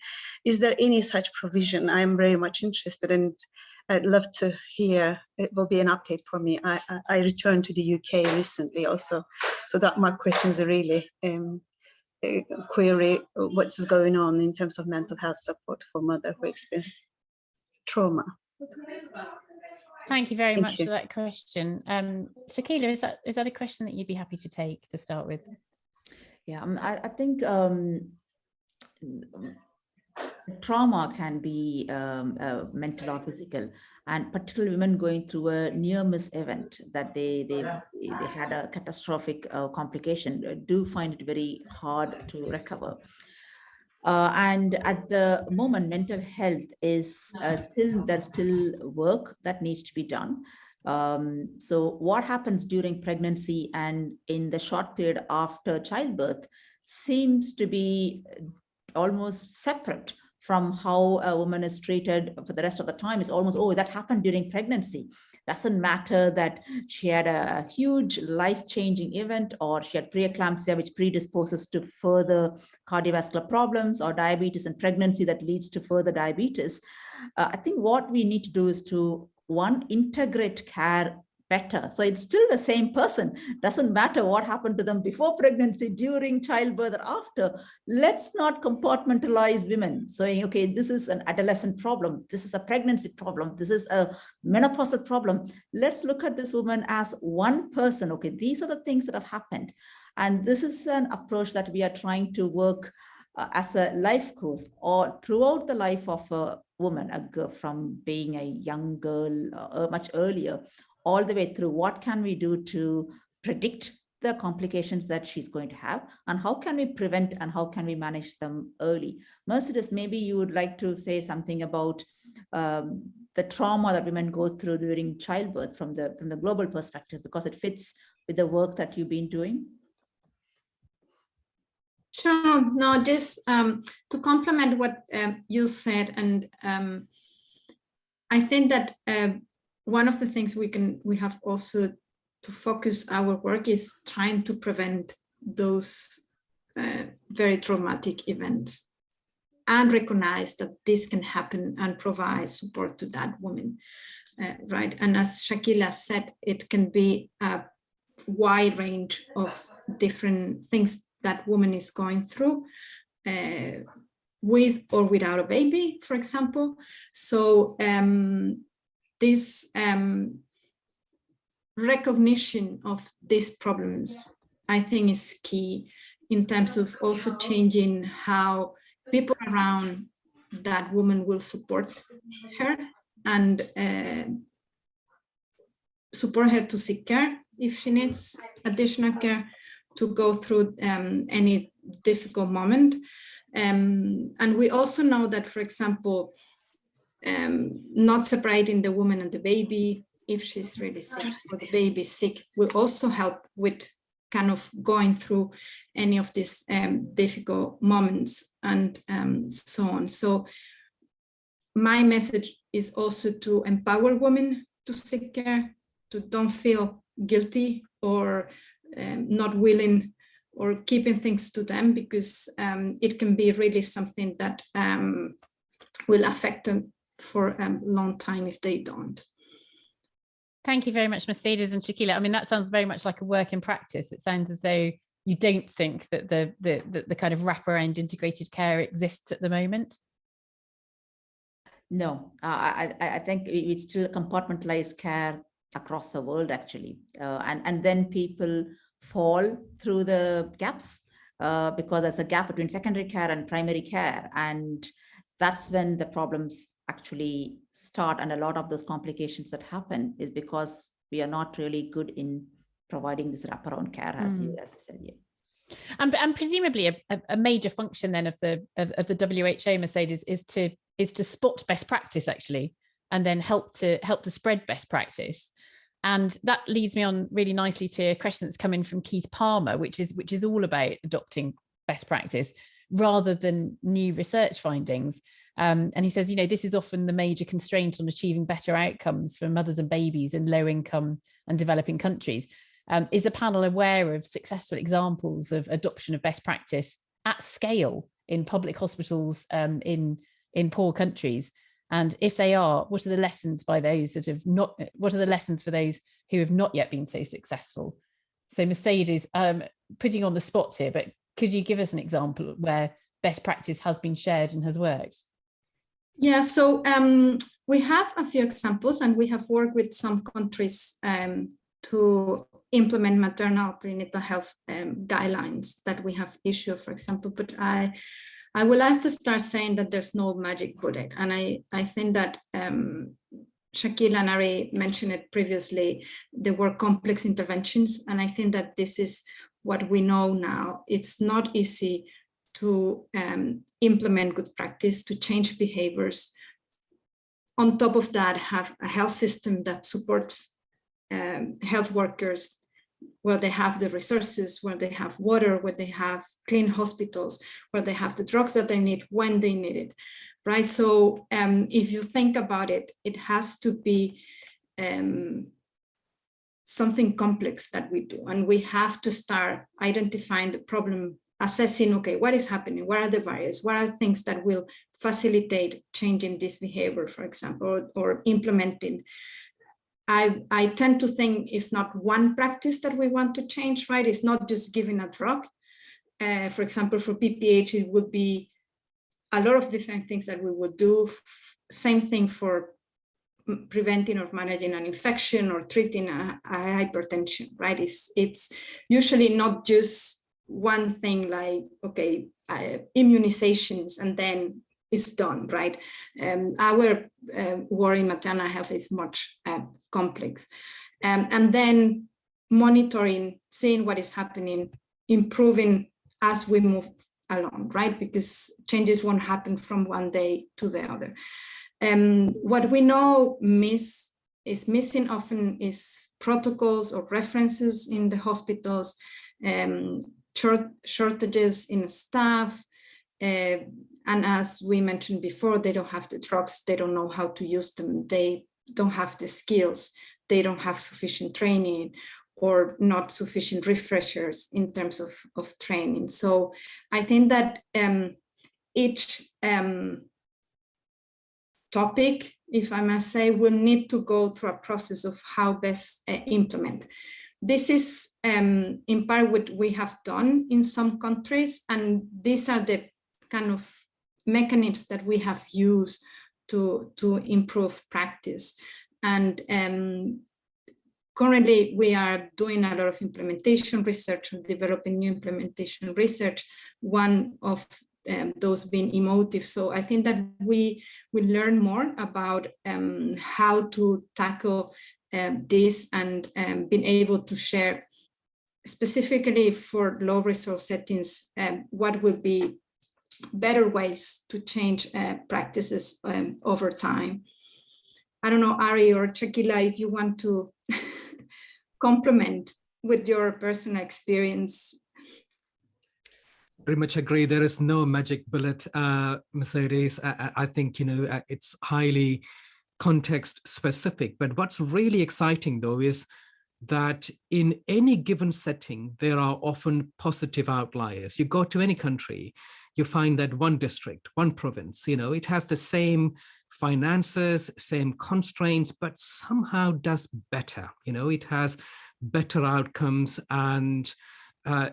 Is there any such provision? I'm very much interested in it. I'd love to hear. It will be an update for me. I returned to the UK recently also, so that my questions are really query what's going on in terms of mental health support for mother who experienced trauma. Thank you very much for that question. Shaquilla, is that a question that you'd be happy to take to start with? Yeah, I think trauma can be mental or physical, and particularly women going through a near-miss event that they had a catastrophic complication do find it very hard to recover. And at the moment, mental health is there's still work that needs to be done. So what happens during pregnancy and in the short period after childbirth seems to be almost separate from how a woman is treated for the rest of the time. It's almost, oh, that happened during pregnancy. Doesn't matter that she had a huge life-changing event, or she had preeclampsia, which predisposes to further cardiovascular problems, or diabetes in pregnancy that leads to further diabetes. I think what we need to do is to, one, integrate care better. So it's still the same person. Doesn't matter what happened to them before pregnancy, during childbirth, or after. Let's not compartmentalize women, saying, okay, this is an adolescent problem, this is a pregnancy problem, this is a menopausal problem. Let's look at this woman as one person. Okay, these are the things that have happened. And this is an approach that we are trying to work as a life course, or throughout the life of a woman, a girl, from being a young girl much earlier, all the way through. What can we do to predict the complications that she's going to have, and how can we prevent and how can we manage them early? Mercedes, maybe you would like to say something about the trauma that women go through during childbirth from the global perspective, because it fits with the work that you've been doing. Sure. No, just to complement what you said, and I think that one of the things we have also to focus our work is trying to prevent those very traumatic events, and recognize that this can happen and provide support to that woman, right? And as Shaquilla said, it can be a wide range of different things that woman is going through, with or without a baby, for example. So this recognition of these problems, I think, is key in terms of also changing how people around that woman will support her, and support her to seek care if she needs additional care, to go through any difficult moment. And we also know that, for example, not separating the woman and the baby, if she's really sick or the baby is sick, will also help with kind of going through any of these difficult moments and so on. So my message is also to empower women to seek care, to don't feel guilty or not willing or keeping things to them, because it can be really something that will affect them for a long time if they don't. Thank you very much, Mercedes and Shaquilla. I mean, that sounds very much like a work in practice. It sounds as though you don't think that the kind of wraparound integrated care exists at the moment. No, I think it's still compartmentalized care across the world, actually. And then people fall through the gaps because there's a gap between secondary care and primary care. And that's when the problems actually start. And a lot of those complications that happen is because we are not really good in providing this wraparound care, as you said. Yeah. And presumably a major function then of the WHO, Mercedes, is to spot best practice, actually, and then help to spread best practice. And that leads me on really nicely to a question that's come in from Keith Palmer, which is all about adopting best practice rather than new research findings. And he says, this is often the major constraint on achieving better outcomes for mothers and babies in low income and developing countries. Is the panel aware of successful examples of adoption of best practice at scale in public hospitals in poor countries? And if they are, what are the lessons by those that have not? What are the lessons for those who have not yet been so successful? So Mercedes, putting you on the spot here, but could you give us an example where best practice has been shared and has worked? Yeah, so we have a few examples, and we have worked with some countries to implement maternal prenatal health guidelines that we have issued, for example. But I will like to start saying that there's no magic bullet. And I think that Shaquilla and Ari mentioned it previously, there were complex interventions. And I think that this is what we know now. It's not easy to implement good practice, to change behaviors. On top of that, have a health system that supports health workers, where they have the resources, where they have water, where they have clean hospitals, where they have the drugs that they need when they need it, right? So if you think about it, it has to be something complex that we do. And we have to start identifying the problem, assessing, okay, what is happening? What are the barriers? What are things that will facilitate changing this behavior, for example, or implementing? I tend to think it's not one practice that we want to change, right? It's not just giving a drug. For example, for PPH, it would be a lot of different things that we would do. Same thing for preventing or managing an infection or treating a hypertension, right? It's usually not just one thing like, okay, immunizations and then it's done, right? Our work in maternal health is much complex. And then monitoring, seeing what is happening, improving as we move along, right? Because changes won't happen from one day to the other. What we know is missing often is protocols or references in the hospitals, shortages in staff, and as we mentioned before, they don't have the drugs, they don't know how to use them, they don't have the skills, they don't have sufficient training or not sufficient refreshers in terms of training. So I think that each topic, if I must say, will need to go through a process of how best implement. This is in part what we have done in some countries, and these are the kind of mechanisms that we have used to improve practice. And currently we are doing a lot of implementation research and developing new implementation research, one of those being Emotiv. So I think that we will learn more about how to tackle this and being able to share specifically for low resource settings, what would be better ways to change practices over time. I don't know, Ari or Shaquilla, if you want to complement with your personal experience. Very much agree. There is no magic bullet, Mercedes. I think, it's highly context specific. But what's really exciting, though, is that in any given setting, there are often positive outliers. You go to any country, you find that one district, one province, it has the same finances, same constraints, but somehow does better. It has better outcomes and a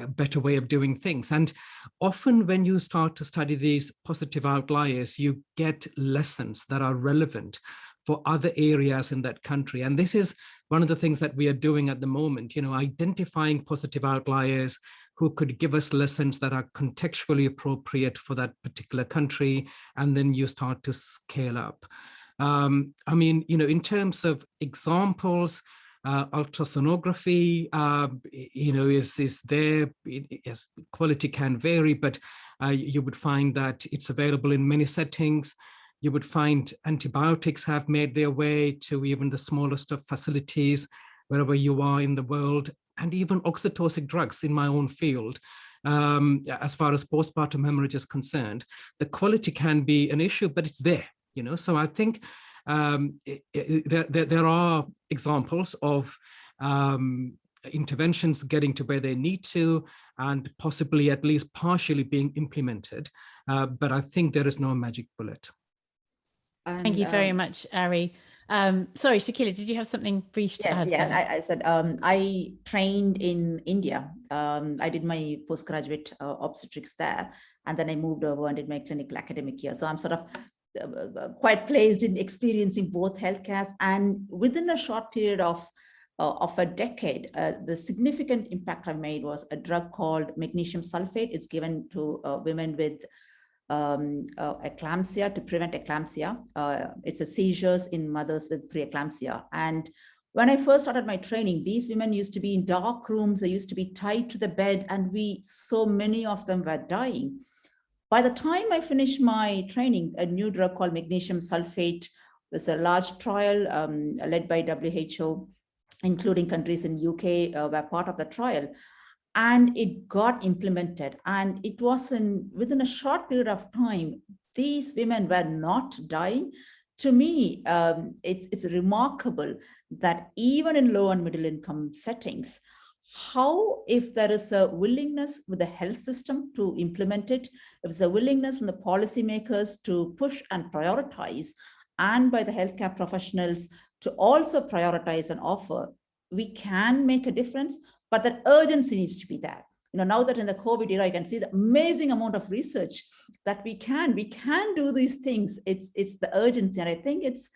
better way of doing things. And often when you start to study these positive outliers, you get lessons that are relevant for other areas in that country. And this is one of the things that we are doing at the moment, identifying positive outliers who could give us lessons that are contextually appropriate for that particular country. And then you start to scale up. In terms of examples, ultrasonography, is there. Yes, quality can vary, but you would find that it's available in many settings. You would find antibiotics have made their way to even the smallest of facilities, wherever you are in the world, and even oxytocic drugs in my own field. As far as postpartum hemorrhage is concerned, the quality can be an issue, but it's there, So I think there are examples of interventions getting to where they need to, and possibly at least partially being implemented. But I think there is no magic bullet. Thank you very much, Ari. Sorry, Shaquilla, did you have something brief to add? Yeah, I said I trained in India. I did my postgraduate obstetrics there, and then I moved over and did my clinical academic year. So I'm sort of quite placed in experiencing both healthcare, and within a short period of a decade, the significant impact I made was a drug called magnesium sulfate. It's given to women with eclampsia, to prevent eclampsia. It's a seizures in mothers with preeclampsia. And when I first started my training, these women used to be in dark rooms. They used to be tied to the bed, and so many of them were dying. By the time I finished my training, a new drug called magnesium sulfate was a large trial led by WHO, including countries in UK were part of the trial. And it got implemented. And it was within a short period of time, these women were not dying. To me, it's remarkable that even in low and middle income settings, how, if there is a willingness with the health system to implement it, if there's a willingness from the policymakers to push and prioritize, and by the healthcare professionals to also prioritize and offer, we can make a difference. But that urgency needs to be there. Now that in the COVID era, I can see the amazing amount of research that we can do these things. It's the urgency, and I think it's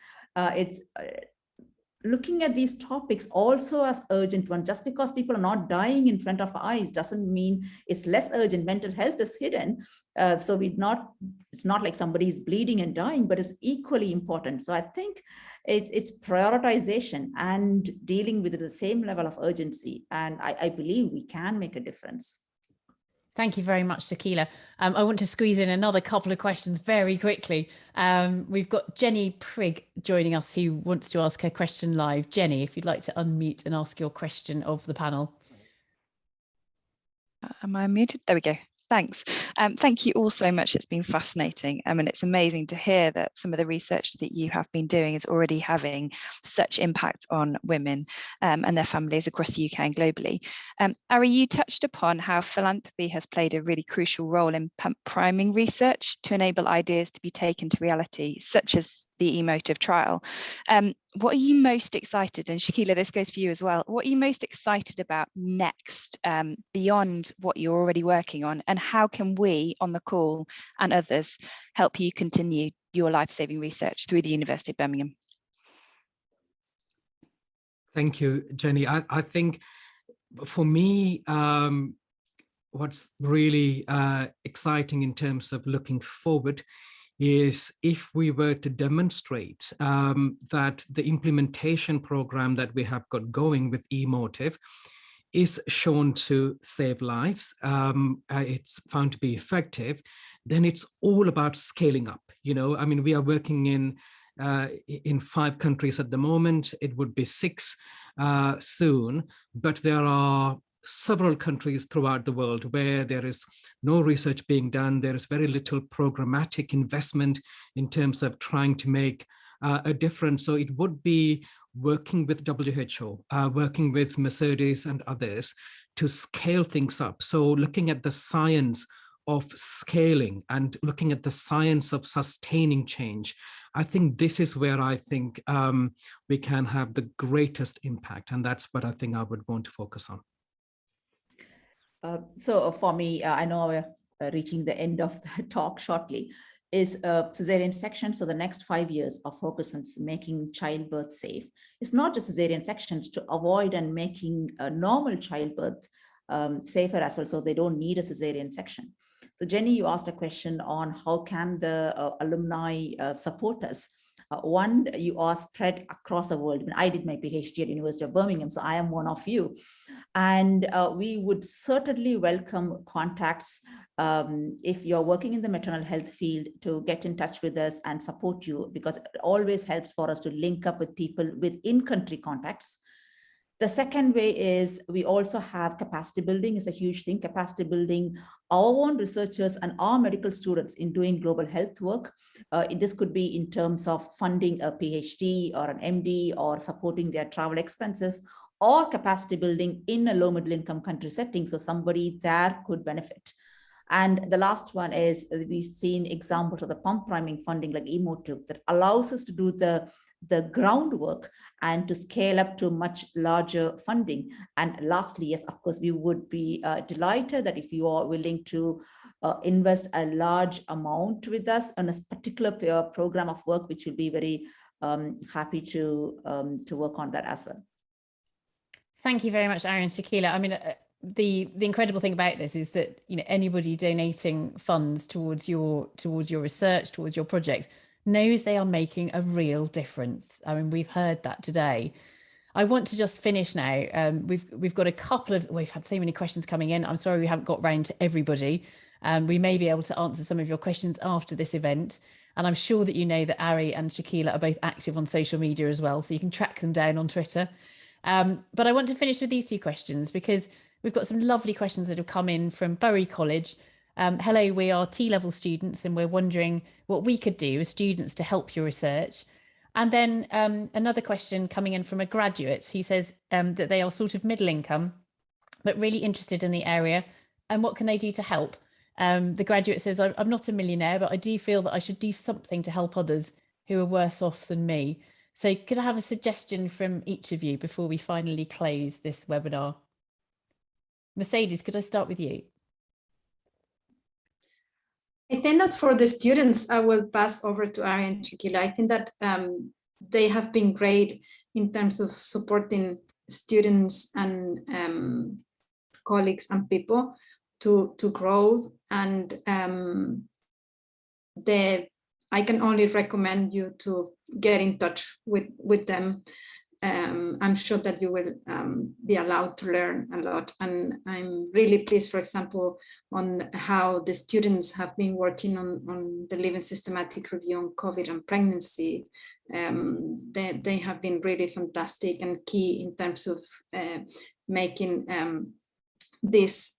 looking at these topics also as urgent one. Just because people are not dying in front of our eyes doesn't mean it's less urgent. Mental health is hidden, so it's not like somebody is bleeding and dying, but it's equally important. So I think it's prioritization and dealing with the same level of urgency, and I believe we can make a difference. Thank you very much, Shaquilla. I want to squeeze in another couple of questions very quickly. We've got Jenny Prigg joining us, who wants to ask her question live. Jenny, if you'd like to unmute and ask your question of the panel. Am I muted? There we go. Thanks. Thank you all so much. It's been fascinating. And it's amazing to hear that some of the research that you have been doing is already having such impact on women and their families across the UK and globally. Ari, you touched upon how philanthropy has played a really crucial role in priming research to enable ideas to be taken to reality, such as the Emotiv trial. What are you most excited, and Shaquilla, this goes for you as well, what are you most excited about next beyond what you're already working on, and how can we on the call and others help you continue your life-saving research through the University of Birmingham? Thank you, Jenny. I think for me, what's really exciting in terms of looking forward is if we were to demonstrate that the implementation program that we have got going with Emotiv is shown to save lives, it's found to be effective, then it's all about scaling up. I mean, we are working in 5 countries at the moment. It would be 6 soon, but there are several countries throughout the world where there is no research being done. There is very little programmatic investment in terms of trying to make a difference. So it would be working with WHO, working with Mercedes and others to scale things up. So looking at the science of scaling and looking at the science of sustaining change, I think this is where I think we can have the greatest impact. And that's what I think I would want to focus on. So for me, I know we're reaching the end of the talk shortly, is cesarean section. So the next 5 years are focused on making childbirth safe. It's not just cesarean sections, to avoid and making a normal childbirth safer as well, so they don't need a cesarean section. So Jenny, you asked a question on how can the alumni support us. One, you are spread across the world. I mean, I did my PhD at University of Birmingham, so I am one of you. And we would certainly welcome contacts if you're working in the maternal health field to get in touch with us and support you, because it always helps for us to link up with people with in-country contacts. The second way is we also have capacity building. Is a huge thing, capacity building our own researchers and our medical students in doing global health work. This could be in terms of funding a PhD or an MD or supporting their travel expenses, or capacity building in a low middle income country setting. So somebody there could benefit. And the last one is we've seen examples of the pump priming funding like Emotiv that allows us to do the groundwork and to scale up to much larger funding. And lastly, yes, of course, we would be delighted that if you are willing to invest a large amount with us on a particular program of work, which will be very happy to work on that as well. Thank you very much, Ari and Shaquilla. I mean, the incredible thing about this is that anybody donating funds towards your research, towards your projects, knows they are making a real difference. I mean, we've heard that today. I want to just finish now. We've got a couple of, we've had so many questions coming in. I'm sorry we haven't got round to everybody. We may be able to answer some of your questions after this event. And I'm sure that you know that Ari and Shaquilla are both active on social media as well, so you can track them down on Twitter. But I want to finish with these 2 questions because we've got some lovely questions that have come in from Bury College. Hello, we are T-level students and we're wondering what we could do as students to help your research. And then another question coming in from a graduate who says that they are sort of middle income, but really interested in the area. And what can they do to help? The graduate says, I'm not a millionaire, but I do feel that I should do something to help others who are worse off than me. So could I have a suggestion from each of you before we finally close this webinar? Mercedes, could I start with you? I think that for the students, I will pass over to Ari and Shaquilla. I think that they have been great in terms of supporting students and colleagues and people to grow. And I can only recommend you to get in touch with them. I'm sure that you will be allowed to learn a lot. And I'm really pleased, for example, on how the students have been working on the living systematic review on COVID and pregnancy. They have been really fantastic and key in terms of making this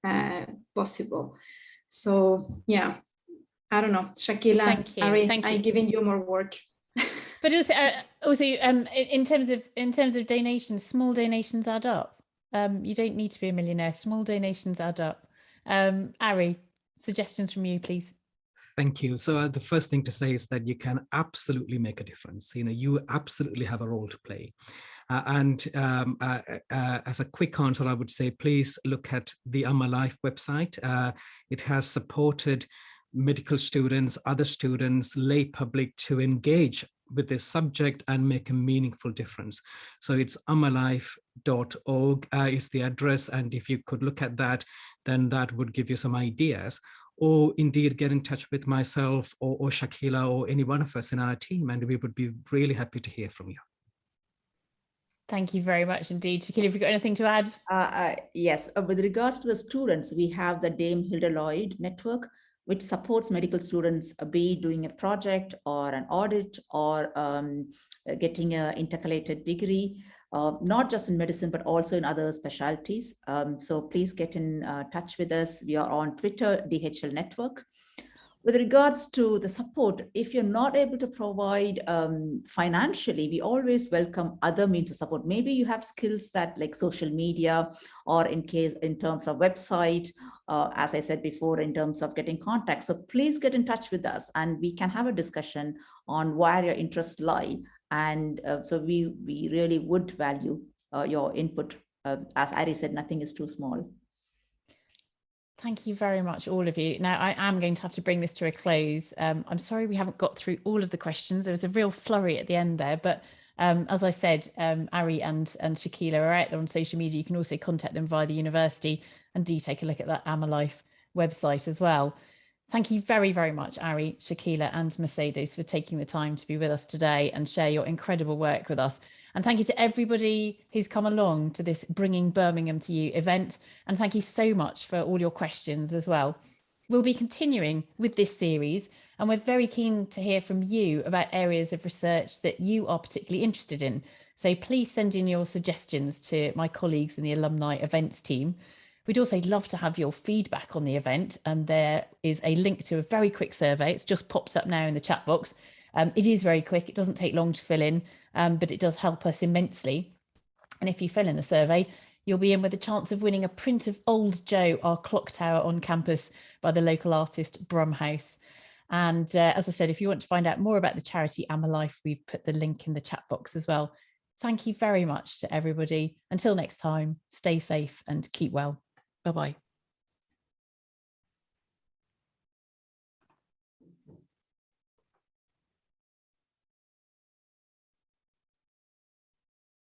possible. So yeah, I don't know, Shaquilla, Ari, I'm giving you more work. But also, in terms of donations, small donations add up. You don't need to be a millionaire. Small donations add up. Ari, suggestions from you, please. Thank you. So the first thing to say is that you can absolutely make a difference. You absolutely have a role to play. As a quick answer, I would say, please look at the Life website. It has supported medical students, other students, lay public to engage with this subject and make a meaningful difference. So it's amalife.org is the address. And if you could look at that, then that would give you some ideas. Or indeed get in touch with myself or Shaquilla or any one of us in our team, and we would be really happy to hear from you. Thank you very much indeed. Shaquilla, have you got anything to add? Yes, with regards to the students, we have the Dame Hilda Lloyd network, which supports medical students, be doing a project or an audit or getting an intercalated degree, not just in medicine, but also in other specialties. So please get in touch with us. We are on Twitter, DHL Network. With regards to the support, if you're not able to provide financially, we always welcome other means of support. Maybe you have skills that like social media, or in terms of website, as I said before, in terms of getting contact. So please get in touch with us and we can have a discussion on where your interests lie. And so we really would value your input. As Ari said, nothing is too small. Thank you very much, all of you. Now, I am going to have to bring this to a close. I'm sorry we haven't got through all of the questions. There was a real flurry at the end there, but as I said, Ari and Shaquilla are out there on social media. You can also contact them via the university, and do take a look at that AmaLife website as well. Thank you very, very much, Ari, Shaquilla and Mercedes, for taking the time to be with us today and share your incredible work with us. And thank you to everybody who's come along to this Bringing Birmingham to You event. And thank you so much for all your questions as well. We'll be continuing with this series, and we're very keen to hear from you about areas of research that you are particularly interested in. So please send in your suggestions to my colleagues in the alumni events team. We'd also love to have your feedback on the event, and there is a link to a very quick survey. It's just popped up now in the chat box. It is very quick. It doesn't take long to fill in, but it does help us immensely. And if you fill in the survey, you'll be in with a chance of winning a print of Old Joe, our clock tower on campus, by the local artist Brumhouse. And as I said, if you want to find out more about the charity AmaLife, we've put the link in the chat box as well. Thank you very much to everybody. Until next time, stay safe and keep well. Bye-bye.